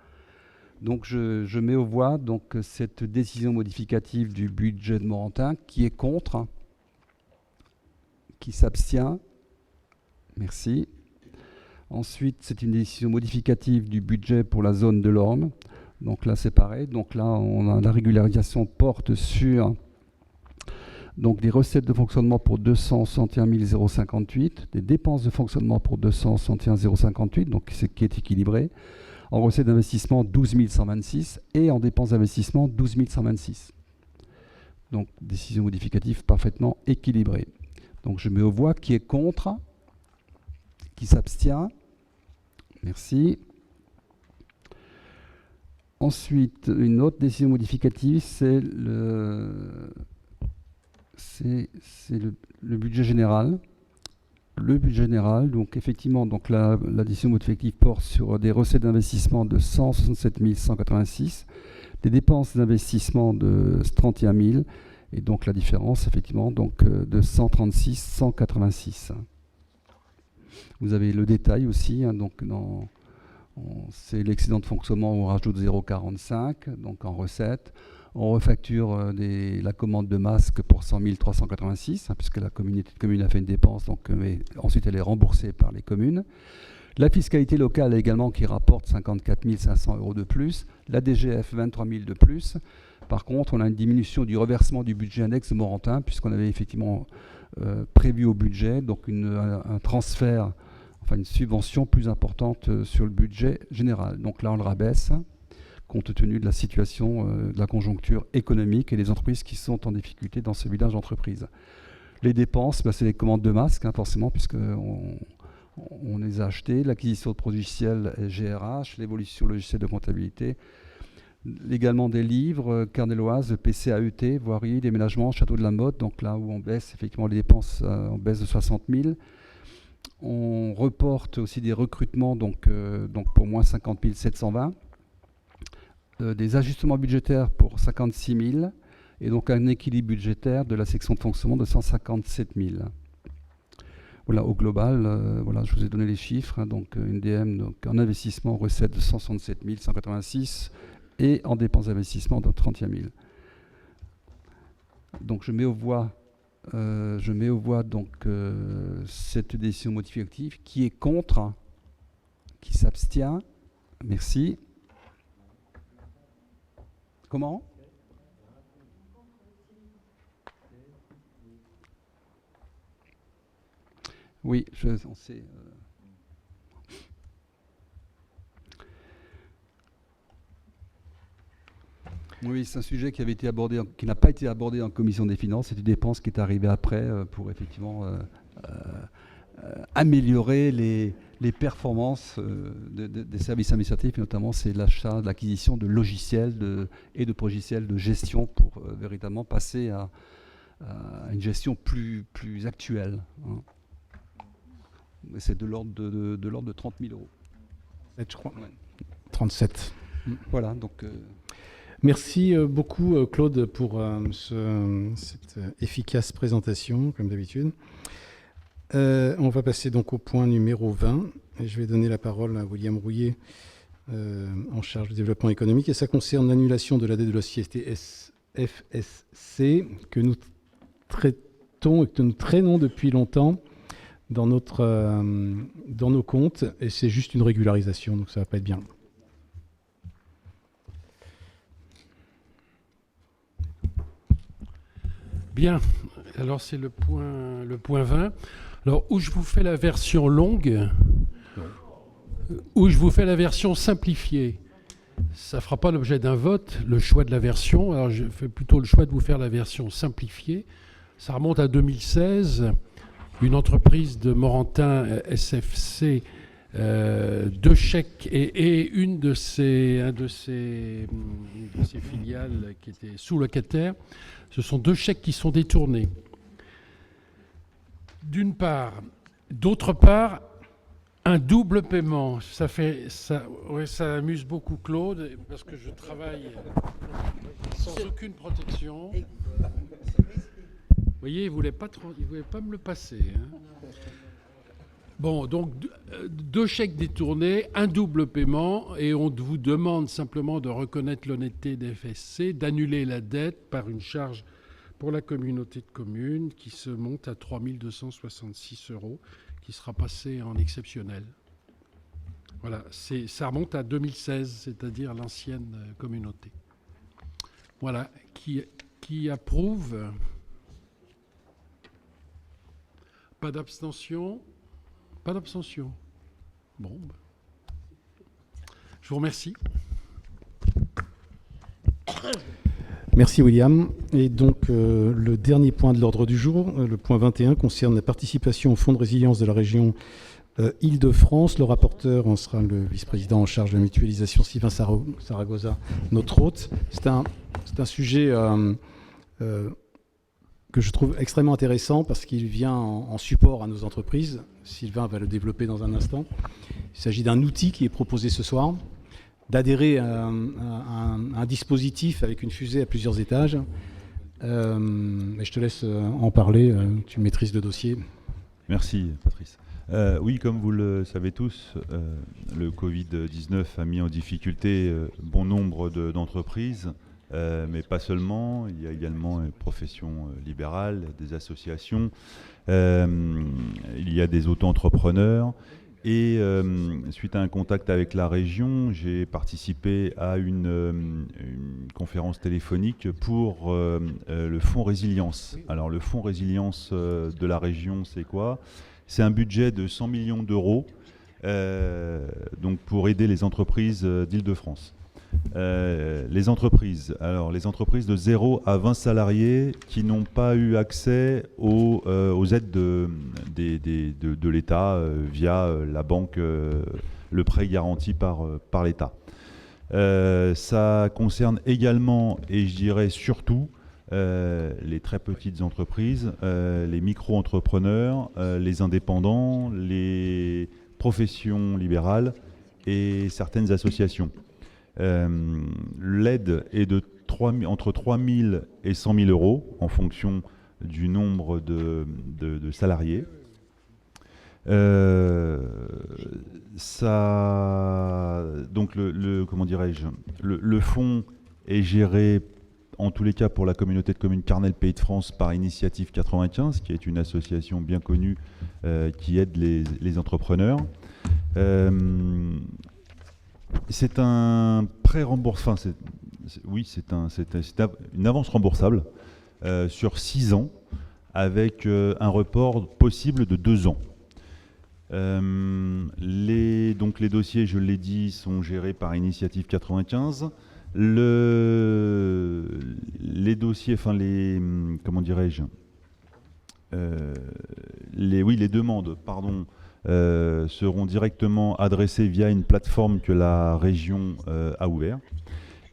Donc je mets aux voix donc, cette décision modificative du budget de Morantin qui est contre, qui s'abstient. Merci. Ensuite, c'est une décision modificative du budget pour la zone de l'Orme. Donc là, c'est pareil. Donc là, la régularisation porte sur donc, des recettes de fonctionnement pour 261 058, des dépenses de fonctionnement pour 261 058, donc qui est équilibré. En recettes d'investissement, 12 126 et en dépenses d'investissement, 12 126. Donc, décision modificative parfaitement équilibrée. Donc, je mets aux voix qui est contre, qui s'abstient. Merci. Ensuite, une autre décision modificative, c'est le budget général. Le budget général, donc effectivement, donc la décision modificative porte sur des recettes d'investissement de 167 186, des dépenses d'investissement de 31 000, et donc la différence, effectivement, donc, de 136 186. Vous avez le détail aussi, hein, donc c'est l'excédent de fonctionnement, on rajoute 0,45, donc en recette. On refacture la commande de masques pour 100 386, hein, puisque la communauté de communes a fait une dépense, donc, mais ensuite elle est remboursée par les communes. La fiscalité locale également qui rapporte 54 500 € de plus, la DGF 23 000 de plus. Par contre, on a une diminution du reversement du budget annexe de Morantin, puisqu'on avait effectivement prévu au budget donc un transfert, enfin une subvention plus importante sur le budget général. Donc là, on le rabaisse, compte tenu de la situation, de la conjoncture économique et des entreprises qui sont en difficulté dans ce village d'entreprise. Les dépenses, c'est les commandes de masques, hein, forcément, puisqu'on les a achetés, l'acquisition de produits logiciels GRH, l'évolution logicielle de comptabilité, également des livres, Carneloise, PC AET, voirie, déménagement, château de la Motte, donc là où on baisse effectivement les dépenses, on baisse de 60 000. On reporte aussi des recrutements, donc pour moins 50 720. Des ajustements budgétaires pour 56 000 et donc un équilibre budgétaire de la section de fonctionnement de 157 000. Voilà, au global, voilà, je vous ai donné les chiffres, hein, donc une DM donc, en investissement, recette de 167 186 et en dépenses d'investissement de 31 000. Donc je mets aux voix, donc, cette décision modificative qui est contre, qui s'abstient. Merci. Comment ? Oui, on sait. Oui, c'est un sujet qui avait été abordé, qui n'a pas été abordé en commission des finances. C'est une dépense qui est arrivée après pour effectivement améliorer les performances des services administratifs, et notamment c'est l'achat, l'acquisition de logiciels et de logiciels de gestion pour véritablement passer à une gestion plus actuelle. Hein. C'est de l'ordre de 30 000 €. Je crois. Ouais. 37. Voilà, donc... Merci beaucoup Claude pour cette efficace présentation, comme d'habitude. On va passer donc au point numéro 20 et je vais donner la parole à William Rouillet en charge du développement économique et ça concerne l'annulation de la dette de la société FSC que nous traitons et que nous traînons depuis longtemps dans nos comptes et c'est juste une régularisation donc ça va pas être bien. Bien, alors c'est le point 20. Alors, où je vous fais la version longue, ou je vous fais la version simplifiée. Ça ne fera pas l'objet d'un vote, le choix de la version. Alors, je fais plutôt le choix de vous faire la version simplifiée. Ça remonte à 2016. Une entreprise de Morantin, SFC, 2 chèques et un de ses filiales qui était sous-locataire. Ce sont 2 chèques qui sont détournés. D'une part. D'autre part, un double paiement. Ça amuse beaucoup Claude, parce que je travaille sans aucune protection. Vous voyez, il ne voulait pas me le passer. Hein. Bon, donc 2 chèques détournés, un double paiement, et on vous demande simplement de reconnaître l'honnêteté des FSC, d'annuler la dette par une charge pour la communauté de communes qui se monte à 3 266 €, qui sera passée en exceptionnel. Voilà, ça remonte à 2016, c'est-à-dire l'ancienne communauté. Voilà, qui approuve. Pas d'abstention. Pas d'abstention. Bon. Je vous remercie. Merci William. Et donc le dernier point de l'ordre du jour, le point 21, concerne la participation au Fonds de résilience de la région Île-de-France. Le rapporteur en sera le vice-président en charge de la mutualisation, Sylvain Saragoza, notre hôte. C'est un sujet que je trouve extrêmement intéressant parce qu'il vient en support à nos entreprises. Sylvain va le développer dans un instant. Il s'agit d'un outil qui est proposé ce soir, d'adhérer à un dispositif avec une fusée à plusieurs étages. Mais je te laisse en parler, tu maîtrises le dossier. Merci Patrice. Oui, comme vous le savez tous, le Covid-19 a mis en difficulté bon nombre d'entreprises, mais pas seulement. Il y a également une profession libérale, des associations, il y a des auto-entrepreneurs. Et suite à un contact avec la région, j'ai participé à une conférence téléphonique pour le Fonds Résilience. Alors le Fonds Résilience de la région, c'est quoi ? C'est un budget de 100 millions d'euros donc pour aider les entreprises d'Île-de-France. Les entreprises de 0 à 20 salariés qui n'ont pas eu accès aux aides de l'État via la banque, le prêt garanti par l'État. Ça concerne également, et je dirais surtout, les très petites entreprises, les micro-entrepreneurs, les indépendants, les professions libérales et certaines associations. L'aide est entre 3 000 et 100 000 euros en fonction du nombre de salariés. Donc le fonds est géré en tous les cas pour la communauté de communes Carnel Pays de France par Initiative 95, qui est une association bien connue qui aide les entrepreneurs. C'est un prêt remboursable, c'est une avance remboursable sur 6 ans avec un report possible de 2 ans. Les dossiers, je l'ai dit, sont gérés par Initiative 95. Les dossiers, les demandes, seront directement adressées via une plateforme que la région a ouverte.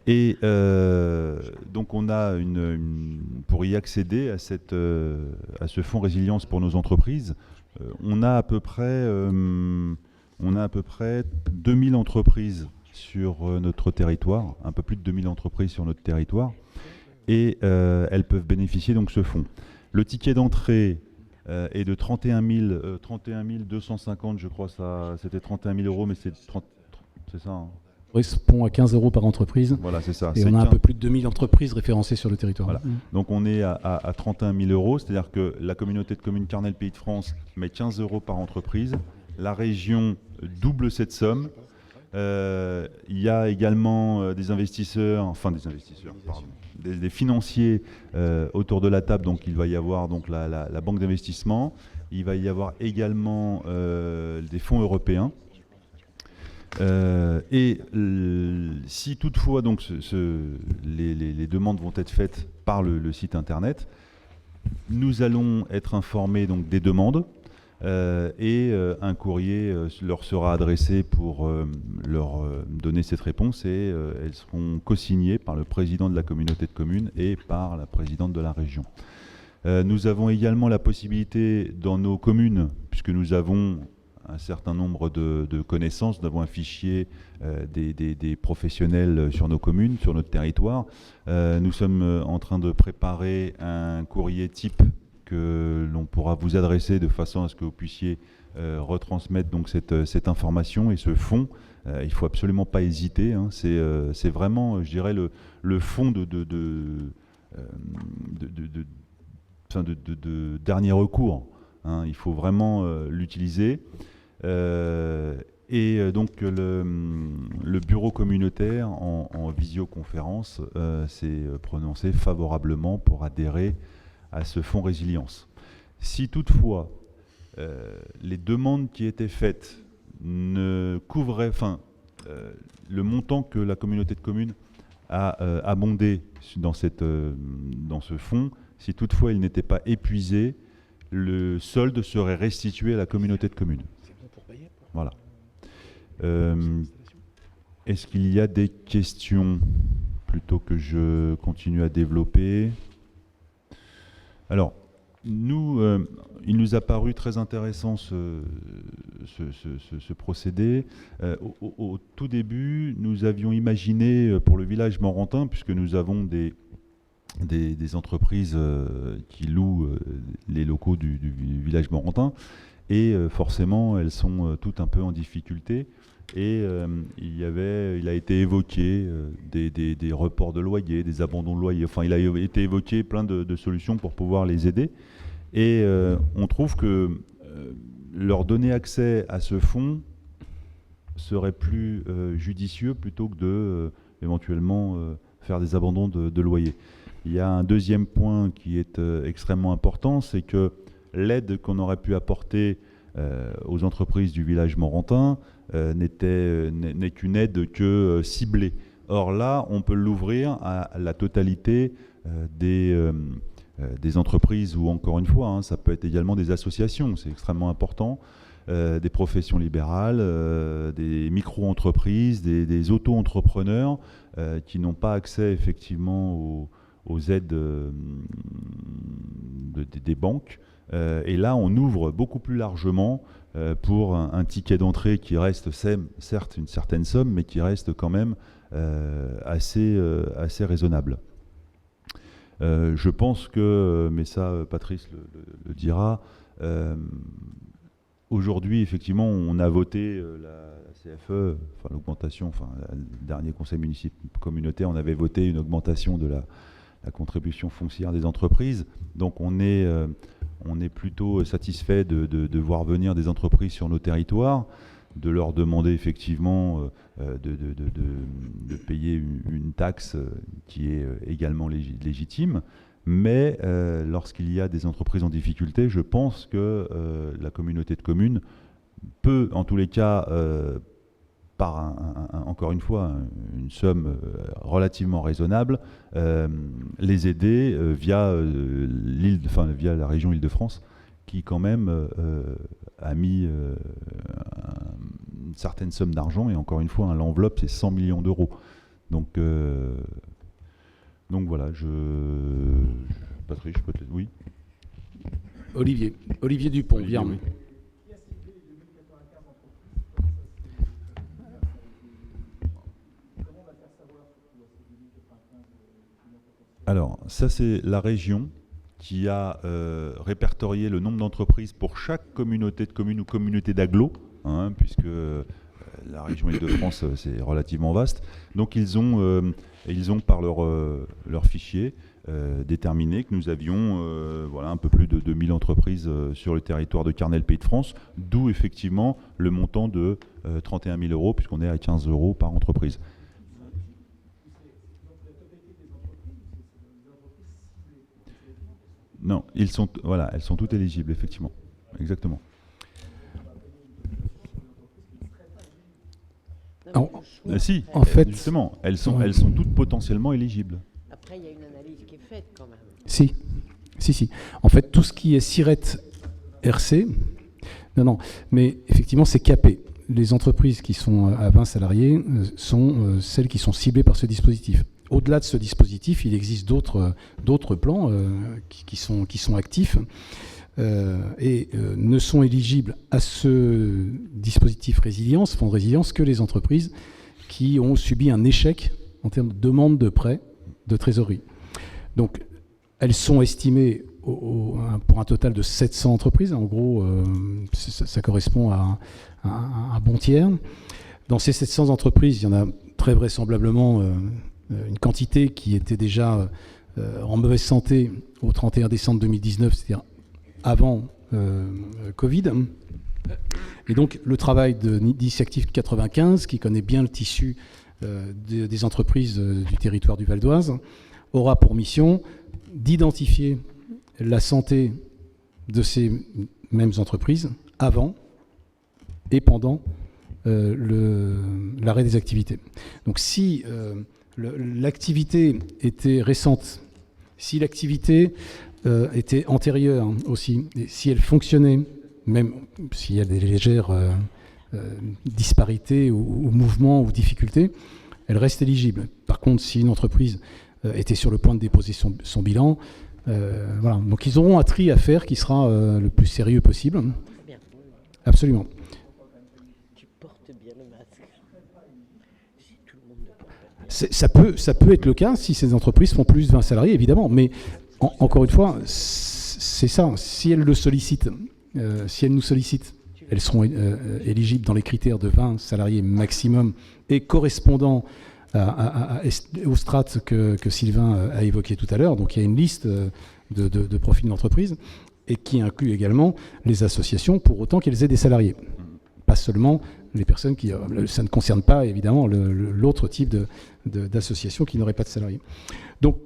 Et donc on a pour y accéder à ce fonds résilience pour nos entreprises, on a à peu près 2000 entreprises sur notre territoire, un peu plus de 2000 entreprises sur notre territoire, et elles peuvent bénéficier donc ce fonds. Le ticket d'entrée est de 31 250, je crois, c'était 31 000 euros, mais c'est ça hein. Correspond à 15 euros par entreprise. Voilà, c'est ça. Et on a un peu plus de 2000 entreprises référencées sur le territoire. Voilà. Donc on est à 31 000 euros, c'est-à-dire que la communauté de communes Carnel Pays de France met 15 euros par entreprise. La région double cette somme. Il y a également des financiers autour de la table. Donc il va y avoir donc la banque d'investissement. Il va y avoir également des fonds européens. Si toutefois donc les demandes vont être faites par le site internet, nous allons être informés donc des demandes. et un courrier leur sera adressé pour leur donner cette réponse, et elles seront co-signées par le président de la communauté de communes et par la présidente de la région. Nous avons également la possibilité dans nos communes, puisque nous avons un certain nombre de connaissances, nous avons un fichier des professionnels sur nos communes, sur notre territoire. Nous sommes en train de préparer un courrier type que l'on pourra vous adresser de façon à ce que vous puissiez retransmettre donc cette information et ce fonds. Il ne faut absolument pas hésiter, hein. C'est vraiment, je dirais, le fonds de dernier recours, hein. Il faut vraiment l'utiliser. Et donc le bureau communautaire en visioconférence s'est prononcé favorablement pour adhérer à ce fonds résilience. Si toutefois les demandes qui étaient faites ne couvraient, le montant que la communauté de communes a abondé dans ce fonds, si toutefois il n'était pas épuisé, le solde serait restitué à la communauté de communes. Voilà. Est-ce qu'il y a des questions plutôt que je continue à développer? Alors, il nous a paru très intéressant ce procédé. Au tout début, nous avions imaginé pour le village morantin, puisque nous avons des entreprises qui louent les locaux du village morantin, et forcément elles sont toutes un peu en difficulté, et il a été évoqué des reports de loyer, des abandons de loyer, enfin il a été évoqué plein de solutions pour pouvoir les aider, et on trouve que leur donner accès à ce fonds serait plus judicieux plutôt que de éventuellement faire des abandons de loyer. Il y a un deuxième point qui est extrêmement important, c'est que l'aide qu'on aurait pu apporter aux entreprises du village morantin n'est qu'une aide que ciblée. Or là, on peut l'ouvrir à la totalité des entreprises, ou encore une fois, hein, ça peut être également des associations, c'est extrêmement important, des professions libérales, des micro-entreprises, des auto-entrepreneurs qui n'ont pas accès effectivement aux aides des banques. Et là, on ouvre beaucoup plus largement pour un ticket d'entrée qui reste certes une certaine somme, mais qui reste quand même assez raisonnable. Je pense que, mais ça Patrice le dira, aujourd'hui effectivement on a voté la CFE, enfin l'augmentation, le dernier conseil municipal communautaire, on avait voté une augmentation de la contribution foncière des entreprises. Donc on est plutôt satisfait de voir venir des entreprises sur nos territoires, de leur demander effectivement de payer une taxe qui est également légitime. Mais lorsqu'il y a des entreprises en difficulté, je pense que la communauté de communes peut, en tous les cas, par encore une fois une somme relativement raisonnable, les aider via la région Île-de-France, qui quand même a mis une certaine somme d'argent, et encore une fois, l'enveloppe c'est 100 millions d'euros. Donc voilà, Patrice, peut-être, oui. Olivier Dupont, viens. Oui. Alors, ça c'est la région qui a répertorié le nombre d'entreprises pour chaque communauté de communes ou communauté d'agglo, hein, puisque la région Île-de-France c'est relativement vaste. Donc ils ont par leur fichier déterminé que nous avions un peu plus de 2000 entreprises sur le territoire de Carnel Pays de France, d'où effectivement le montant de 31 000 euros, puisqu'on est à 15 euros par entreprise. Non, elles sont toutes éligibles, effectivement. Exactement. Si, en fait, justement, elles sont toutes potentiellement éligibles. Après, il y a une analyse qui est faite quand même. Si. En fait, tout ce qui est SIRET RC Non, mais effectivement, c'est capé. Les entreprises qui sont à 20 salariés sont celles qui sont ciblées par ce dispositif. Au-delà de ce dispositif, il existe d'autres plans qui sont actifs et ne sont éligibles à ce dispositif résilience, fonds de résilience, que les entreprises qui ont subi un échec en termes de demande de prêt de trésorerie. Donc, elles sont estimées pour un total de 700 entreprises. En gros, ça correspond à un bon tiers. Dans ces 700 entreprises, il y en a très vraisemblablement une quantité qui était déjà en mauvaise santé au 31 décembre 2019, c'est-à-dire avant Covid. Et donc, le travail d'Initiative 95, qui connaît bien le tissu des entreprises du territoire du Val d'Oise, aura pour mission d'identifier la santé de ces mêmes entreprises avant et pendant l'arrêt des activités. Donc si l'activité était récente, si l'activité était antérieure aussi, et si elle fonctionnait, même s'il y a des légères disparités ou mouvements ou difficultés, elle reste éligible. Par contre, si une entreprise était sur le point de déposer son bilan, voilà. Donc ils auront un tri à faire qui sera le plus sérieux possible. Absolument. Tu portes bien le masque. Si tout le monde ne porte pas. Ça peut être le cas si ces entreprises font plus de 20 salariés, évidemment. Mais encore une fois, c'est ça. Si elles le sollicitent, si elles nous sollicitent, elles seront éligibles dans les critères de 20 salariés maximum et correspondant aux strates que Sylvain a évoquées tout à l'heure. Donc il y a une liste de profils d'entreprise et qui inclut également les associations pour autant qu'elles aient des salariés. Pas seulement les personnes qui... ça ne concerne pas évidemment l'autre type d'association qui n'aurait pas de salariés. Donc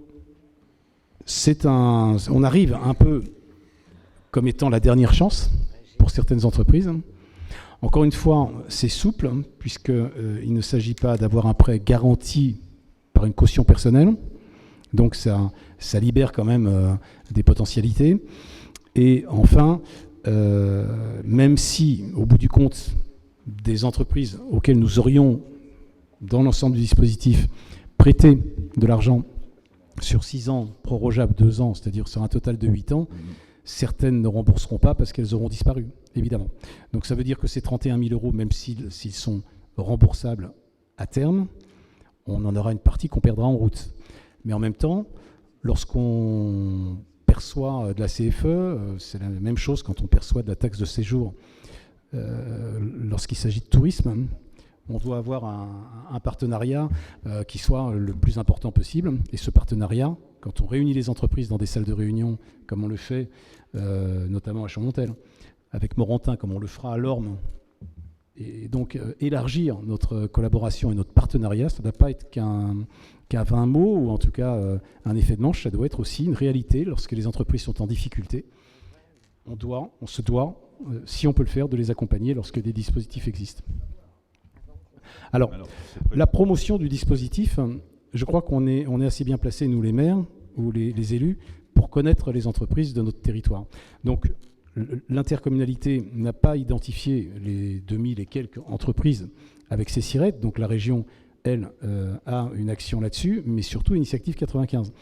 on arrive un peu comme étant la dernière chance pour certaines entreprises. Encore une fois, c'est souple, puisqu'il ne s'agit pas d'avoir un prêt garanti par une caution personnelle. Donc ça libère quand même des potentialités. Et enfin, même si, au bout du compte, des entreprises auxquelles nous aurions, dans l'ensemble du dispositif, prêté de l'argent sur 6 ans, prorogeable 2 ans, c'est-à-dire sur un total de 8 ans, certaines ne rembourseront pas parce qu'elles auront disparu, évidemment. Donc ça veut dire que ces 31 000 euros, même s'ils sont remboursables à terme, on en aura une partie qu'on perdra en route. Mais en même temps, lorsqu'on perçoit de la CFE, c'est la même chose quand on perçoit de la taxe de séjour. Lorsqu'il s'agit de tourisme, on doit avoir un partenariat qui soit le plus important possible. Et ce partenariat, quand on réunit les entreprises dans des salles de réunion, comme on le fait notamment à Chaumontel, avec Morantin, comme on le fera à Lorme, et donc élargir notre collaboration et notre partenariat, ça ne doit pas être qu'un vain mot, ou en tout cas un effet de manche, ça doit être aussi une réalité. Lorsque les entreprises sont en difficulté, on se doit, si on peut le faire, de les accompagner lorsque des dispositifs existent. Alors la promotion du dispositif, je crois qu'on est assez bien placés, nous les maires ou les élus, pour connaître les entreprises de notre territoire. Donc l'intercommunalité n'a pas identifié les 2000 et quelques entreprises avec ces SIRET, donc la région, elle, a une action là-dessus, mais surtout Initiative 95.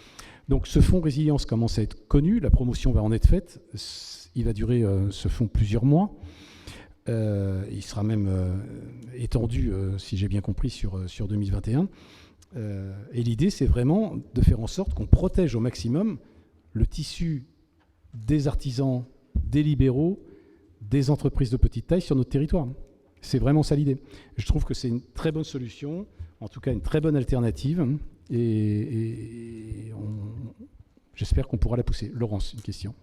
Donc ce fonds résilience commence à être connu, la promotion va en être faite, il va durer ce fonds plusieurs mois. Il sera même étendu, si j'ai bien compris, sur 2021. Et l'idée, c'est vraiment de faire en sorte qu'on protège au maximum le tissu des artisans, des libéraux, des entreprises de petite taille sur notre territoire. C'est vraiment ça l'idée. Je trouve que c'est une très bonne solution, en tout cas une très bonne alternative, et j'espère qu'on pourra la pousser. Laurence, une question.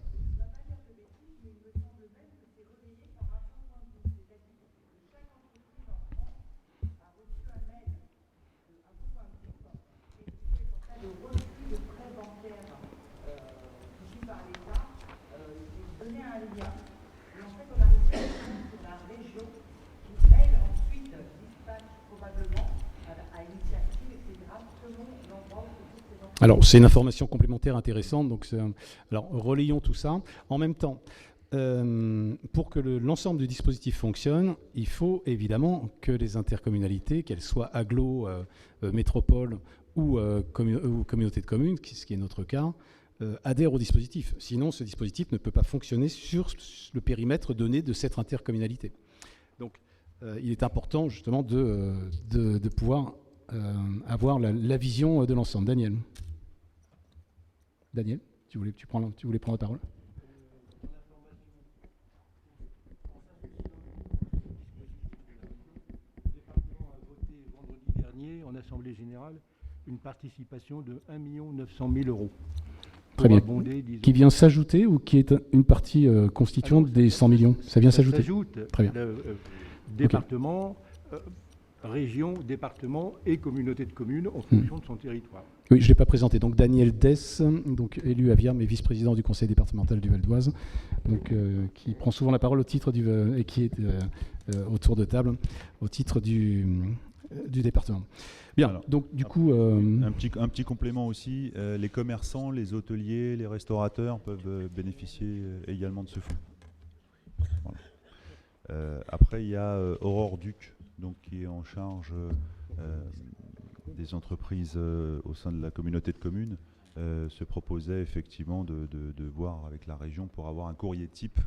Alors, c'est une information complémentaire intéressante. Donc, alors, relayons tout ça. En même temps, Pour que l'ensemble du dispositif fonctionne, il faut évidemment que les intercommunalités, qu'elles soient agglo, métropole ou communauté de communes, ce qui est notre cas, adhèrent au dispositif. Sinon, ce dispositif ne peut pas fonctionner sur le périmètre donné de cette intercommunalité. Donc, il est important justement de pouvoir avoir la vision de l'ensemble. Daniel, tu voulais prendre la parole? En Assemblée Générale, une participation de 1 900 000 € Très bien. Abonder, Qui vient s'ajouter ou qui est une partie constituante des 100 millions? Ça vient s'ajouter. Très bien. Département, région, département et communauté de communes en fonction de son territoire. Oui, je ne l'ai pas présenté. Donc Daniel Dess, donc élu à Vierme et vice-président du conseil départemental du Val d'Oise, donc, qui prend souvent la parole au titre et qui est autour de table au titre du département. Bien, alors, donc du coup... un petit complément aussi, les commerçants, les hôteliers, les restaurateurs peuvent bénéficier également de ce fonds. Voilà. Après, il y a Aurore Duc, donc, qui est en charge des entreprises au sein de la communauté de communes, se proposait effectivement de voir avec la région pour avoir un courrier type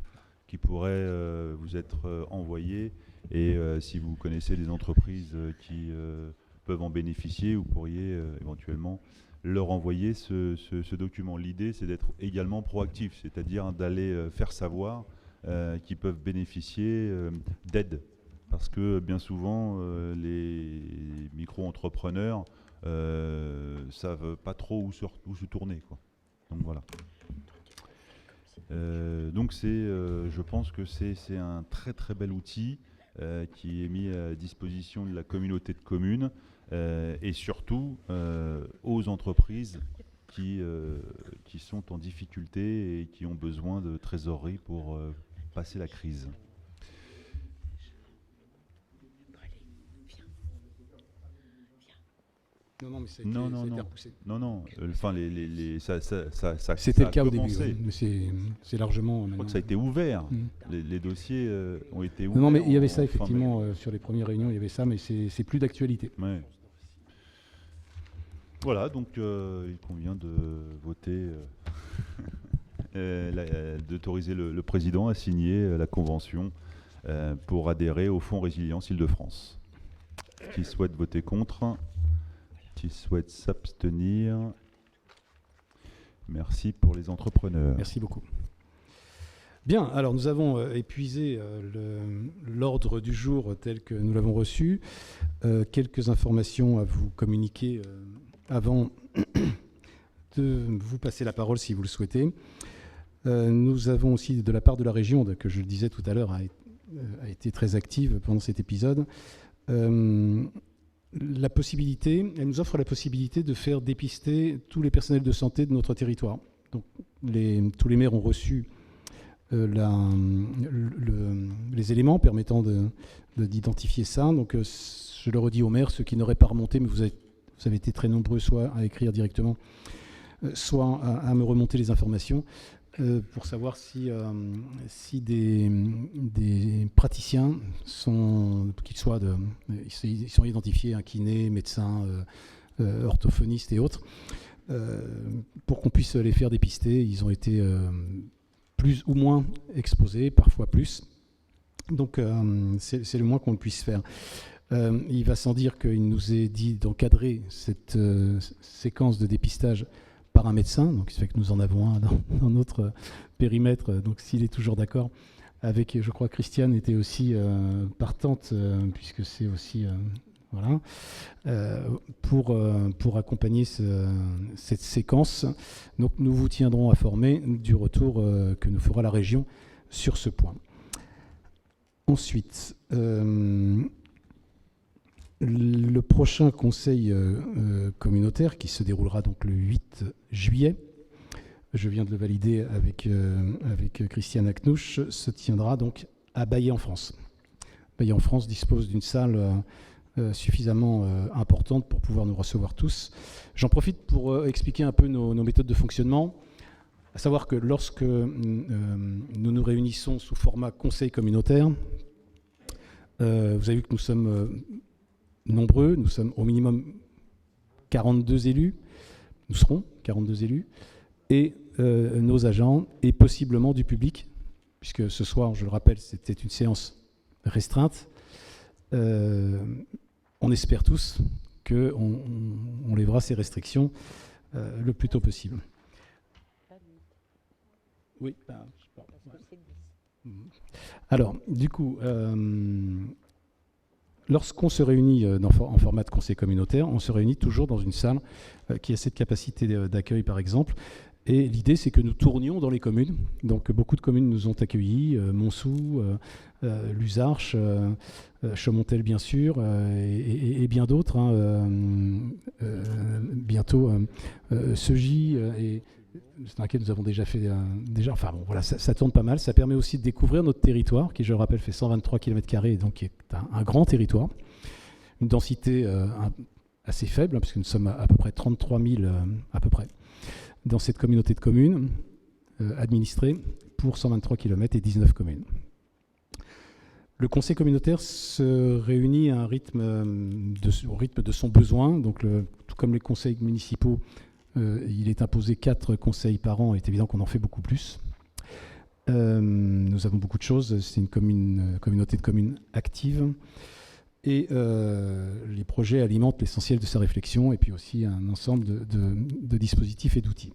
qui pourrait vous être envoyé. Et si vous connaissez des entreprises qui peuvent en bénéficier, vous pourriez éventuellement leur envoyer ce document. L'idée, c'est d'être également proactif, c'est-à-dire d'aller faire savoir qu'ils peuvent bénéficier d'aide. Parce que bien souvent, les micro-entrepreneurs savent pas trop où se tourner, quoi. Donc voilà. Donc je pense que c'est un très très bel outil qui est mis à disposition de la communauté de communes et surtout aux entreprises qui sont en difficulté et qui ont besoin de trésorerie pour passer la crise. Non, mais ça a été repoussé. Non. Enfin, ça c'était le cas au commencé. début, oui, mais c'est largement... Je crois que ça a été ouvert. Les dossiers ont été ouverts. Non, mais il y avait ça, effectivement, sur les premières réunions, il y avait ça, mais c'est plus d'actualité. Ouais. Voilà, donc il convient de voter, d'autoriser le président à signer la convention pour adhérer au Fonds Résilience Île-de-France. Qui souhaite voter contre? Qui souhaite s'abstenir? Merci pour les entrepreneurs. Merci beaucoup. Bien, alors nous avons épuisé l'ordre du jour tel que nous l'avons reçu. Quelques informations à vous communiquer avant de vous passer la parole si vous le souhaitez. Nous avons aussi, de la part de la région, que je le disais tout à l'heure, a été très active pendant cet épisode, la possibilité, elle nous offre la possibilité de faire dépister tous les personnels de santé de notre territoire. Donc, tous les maires ont reçu les éléments permettant d'identifier ça. Donc, je le redis aux maires, ceux qui n'auraient pas remonté, mais vous avez été très nombreux, soit à écrire directement, soit à me remonter les informations, pour savoir si des praticiens qu'ils soient ils sont identifiés, un kiné, médecin, orthophoniste et autres, pour qu'on puisse les faire dépister. Ils ont été plus ou moins exposés, parfois plus. Donc c'est le moins qu'on puisse faire. Il va sans dire qu'il nous est dit d'encadrer cette séquence de dépistage par un médecin, donc ça fait que nous en avons un dans notre périmètre, donc s'il est toujours d'accord, avec, je crois, Christiane était aussi partante, puisque c'est aussi, voilà, pour accompagner cette séquence. Donc nous vous tiendrons informés du retour que nous fera la région sur ce point. Ensuite, le prochain conseil communautaire, qui se déroulera donc le 8 juillet, je viens de le valider avec Christiane Aknouch, se tiendra donc à Baillet-en-France. Baillet-en-France dispose d'une salle suffisamment importante pour pouvoir nous recevoir tous. J'en profite pour expliquer un peu nos méthodes de fonctionnement. À savoir que lorsque nous nous réunissons sous format conseil communautaire, vous avez vu que nous sommes nombreux, nous sommes au minimum 42 élus, nous serons 42 élus, et nos agents, et possiblement du public, puisque ce soir, je le rappelle, c'était une séance restreinte. On espère tous qu'on lèvera ces restrictions le plus tôt possible. Oui. Alors, du coup, lorsqu'on se réunit en format de conseil communautaire, on se réunit toujours dans une salle qui a cette capacité d'accueil, par exemple. Et l'idée, c'est que nous tournions dans les communes. Donc, beaucoup de communes nous ont accueillis, Montsou, Luzarches, Chaumontel, bien sûr, et bien d'autres. Bientôt, Seugy, et dans laquelle nous avons déjà fait... enfin, bon, voilà, ça tourne pas mal. Ça permet aussi de découvrir notre territoire, qui, je le rappelle, fait 123 km², donc qui est un grand territoire. Une densité assez faible, puisque nous sommes à peu près 33 000, à peu près, dans cette communauté de communes administrée pour 123 km et 19 communes. Le conseil communautaire se réunit à un rythme au rythme de son besoin. Donc, tout comme les conseils municipaux, il est imposé 4 conseils par an. Il est évident qu'on en fait beaucoup plus. Nous avons beaucoup de choses. C'est une communauté de communes active. Et les projets alimentent l'essentiel de sa réflexion et puis aussi un ensemble de dispositifs et d'outils.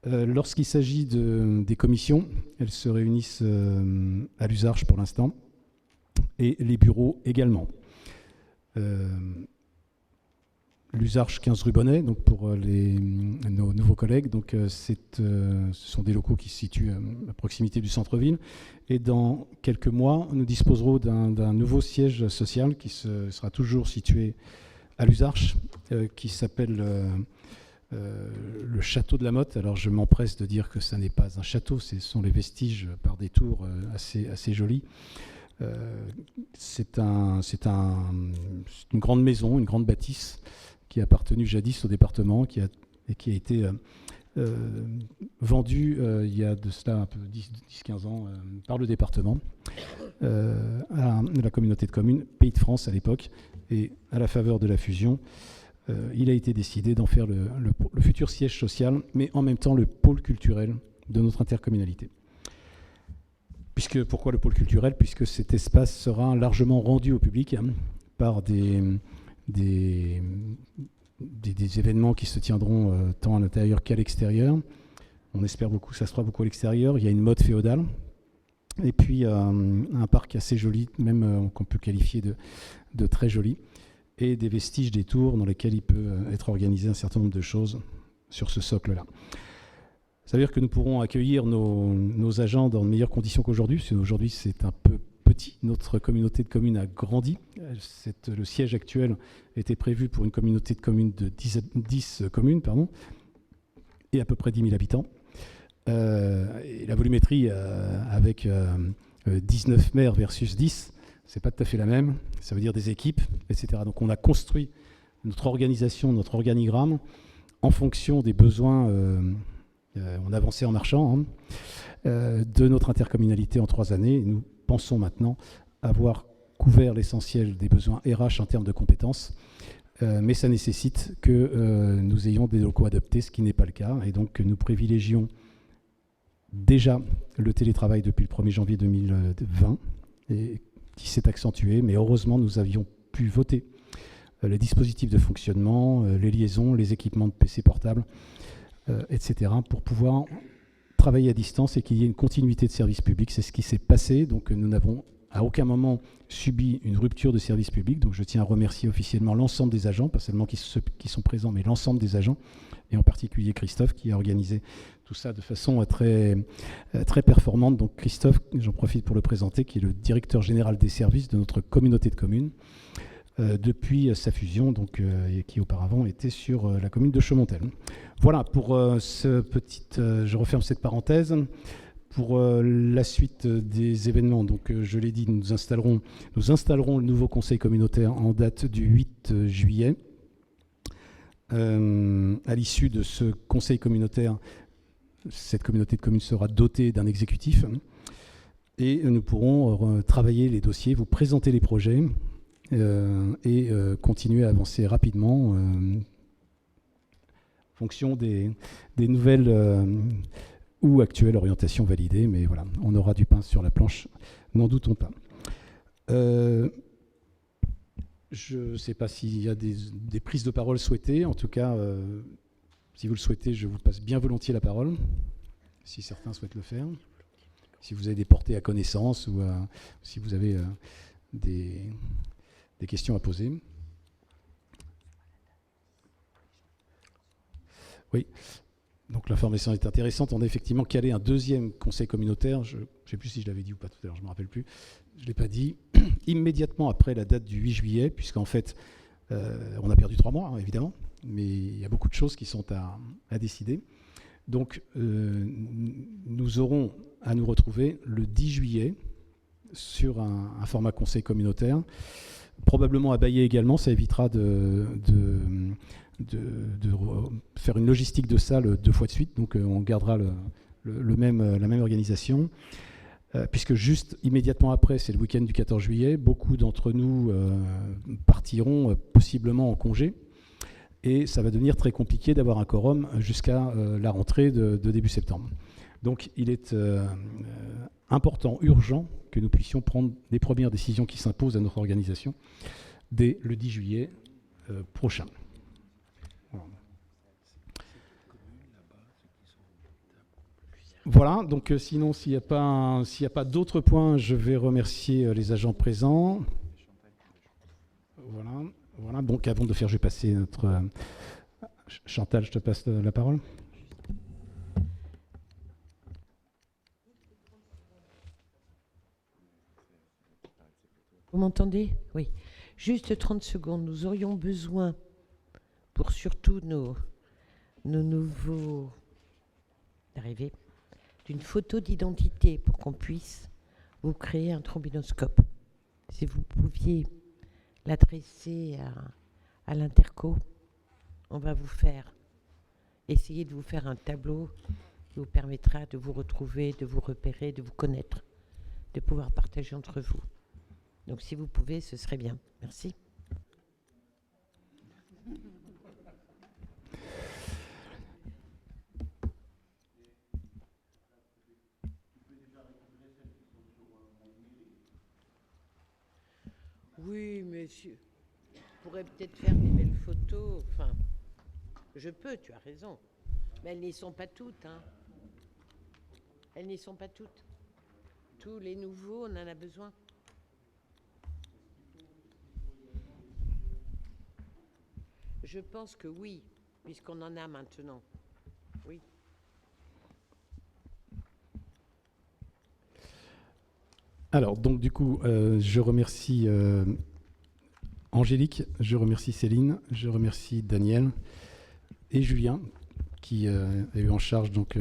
Lorsqu'il s'agit des commissions, elles se réunissent à l'Uzarches pour l'instant et les bureaux également. L'Uzarches 15 rue Bonnet, donc pour nos nouveaux collègues, donc ce sont des locaux qui se situent à proximité du centre-ville. Et dans quelques mois, nous disposerons d'un nouveau siège social qui sera toujours situé à l'Uzarches, qui s'appelle le château de la Motte. Alors je m'empresse de dire que ça n'est pas un château, ce sont les vestiges par des tours assez jolis. C'est une grande maison, une grande bâtisse qui a appartenu jadis au département et qui a été vendue il y a de cela un peu 10-15 ans par le département à la communauté de communes Pays de France à l'époque. Et à la faveur de la fusion, il a été décidé d'en faire le futur siège social, mais en même temps le pôle culturel de notre intercommunalité. Pourquoi le pôle culturel ? Puisque cet espace sera largement rendu au public par des événements qui se tiendront tant à l'intérieur qu'à l'extérieur. On espère beaucoup que ça se fera beaucoup à l'extérieur. Il y a une mode féodale. Et puis un parc assez joli, même qu'on peut qualifier de très joli. Et des vestiges des tours dans lesquels il peut être organisé un certain nombre de choses sur ce socle-là. Ça veut dire que nous pourrons accueillir nos agents dans de meilleures conditions qu'aujourd'hui, parce qu'aujourd'hui c'est un peu petit. Notre communauté de communes a grandi. Le siège actuel était prévu pour une communauté de communes de 10 communes, et à peu près 10 000 habitants. Et la volumétrie avec 19 maires versus 10, c'est pas tout à fait la même. Ça veut dire des équipes, etc. Donc on a construit notre organisation, notre organigramme en fonction des besoins. On avançait en marchant de notre intercommunalité en 3 années. Et nous pensons maintenant avoir couvert l'essentiel des besoins RH en termes de compétences, mais ça nécessite que nous ayons des locaux adaptés, ce qui n'est pas le cas. Et donc nous privilégions déjà le télétravail depuis le 1er janvier 2020, et qui s'est accentué, mais heureusement nous avions pu voter les dispositifs de fonctionnement, les liaisons, les équipements de PC portables, etc., pour pouvoir travailler à distance et qu'il y ait une continuité de service public. C'est ce qui s'est passé. Donc nous n'avons à aucun moment subi une rupture de service public. Donc je tiens à remercier officiellement l'ensemble des agents, pas seulement ceux qui sont présents, mais l'ensemble des agents, et en particulier Christophe qui a organisé tout ça de façon très, très performante. Donc Christophe, j'en profite pour le présenter, qui est le directeur général des services de notre communauté de communes depuis sa fusion, donc, et qui auparavant était sur la commune de Chaumontel. Voilà pour je referme cette parenthèse. Pour la suite des événements, donc je l'ai dit, nous installerons le nouveau conseil communautaire en date du 8 juillet. À l'issue de ce conseil communautaire, cette communauté de communes sera dotée d'un exécutif et nous pourrons travailler les dossiers, vous présenter les projets et continuer à avancer rapidement en fonction des nouvelles ou actuelles orientations validées. Mais voilà, on aura du pain sur la planche, n'en doutons pas. Je ne sais pas s'il y a des prises de parole souhaitées. En tout cas, si vous le souhaitez, je vous passe bien volontiers la parole, si certains souhaitent le faire. Si vous avez des portées à connaissance ou si vous avez des questions à poser. Oui, donc l'information est intéressante. On a effectivement calé un deuxième conseil communautaire. Je ne sais plus si je l'avais dit ou pas tout à l'heure, je ne me rappelle plus. Je ne l'ai pas dit. Immédiatement après la date du 8 juillet, puisqu'en fait, on a perdu 3 mois, hein, évidemment, mais il y a beaucoup de choses qui sont à décider. Donc, nous aurons à nous retrouver le 10 juillet sur un format conseil communautaire, probablement à Baillet également. Ça évitera de faire une logistique de salle 2 fois de suite, donc on gardera la même organisation. Puisque juste immédiatement après, c'est le week-end du 14 juillet, beaucoup d'entre nous partiront possiblement en congé. Et ça va devenir très compliqué d'avoir un quorum jusqu'à la rentrée de début septembre. Donc il est important, urgent, que nous puissions prendre les premières décisions qui s'imposent à notre organisation dès le 10 juillet prochain. Voilà, donc sinon, s'il n'y a pas d'autres points, je vais remercier les agents présents. Voilà, donc avant de faire, je vais passer notre... Chantal, je te passe la parole. Vous m'entendez? Oui. Juste 30 secondes. Nous aurions besoin, pour surtout nos nouveaux arrivés, d'une photo d'identité pour qu'on puisse vous créer un trombinoscope. Si vous pouviez l'adresser à l'interco, on va essayer de vous faire un tableau qui vous permettra de vous retrouver, de vous repérer, de vous connaître, de pouvoir partager entre vous. Donc si vous pouvez, ce serait bien. Merci. Oui, monsieur. Je pourrais peut-être faire des belles photos. Enfin, je peux, tu as raison. Mais elles n'y sont pas toutes. Hein. Elles n'y sont pas toutes. Tous les nouveaux, on en a besoin. Je pense que oui, puisqu'on en a maintenant. Oui. Alors, donc du coup, je remercie Angélique, je remercie Céline, je remercie Daniel et Julien, qui a eu en charge donc,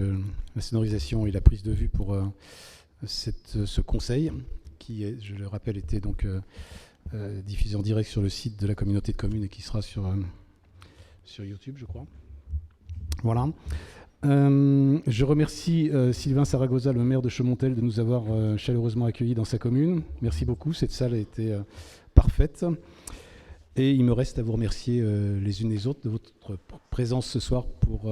la sonorisation et la prise de vue pour ce conseil, qui, je le rappelle, était donc diffusé en direct sur le site de la communauté de communes et qui sera sur YouTube, je crois. Voilà. Je remercie Sylvain Saragoza, le maire de Chaumontel, de nous avoir chaleureusement accueillis dans sa commune. Merci beaucoup, cette salle a été parfaite. Et il me reste à vous remercier les unes les autres de votre présence ce soir pour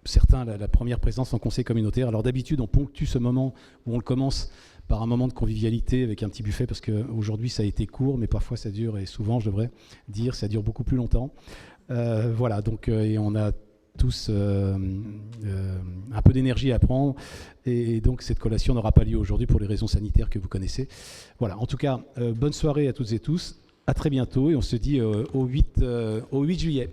certains la première présence en conseil communautaire. Alors d'habitude, on ponctue ce moment où on le commence par un moment de convivialité avec un petit buffet, parce qu'aujourd'hui ça a été court, mais parfois ça dure, et souvent je devrais dire, ça dure beaucoup plus longtemps. Voilà, donc et on a tous un peu d'énergie à prendre, et donc cette collation n'aura pas lieu aujourd'hui pour les raisons sanitaires que vous connaissez. Voilà, en tout cas, bonne soirée à toutes et tous, à très bientôt, et on se dit au 8 juillet.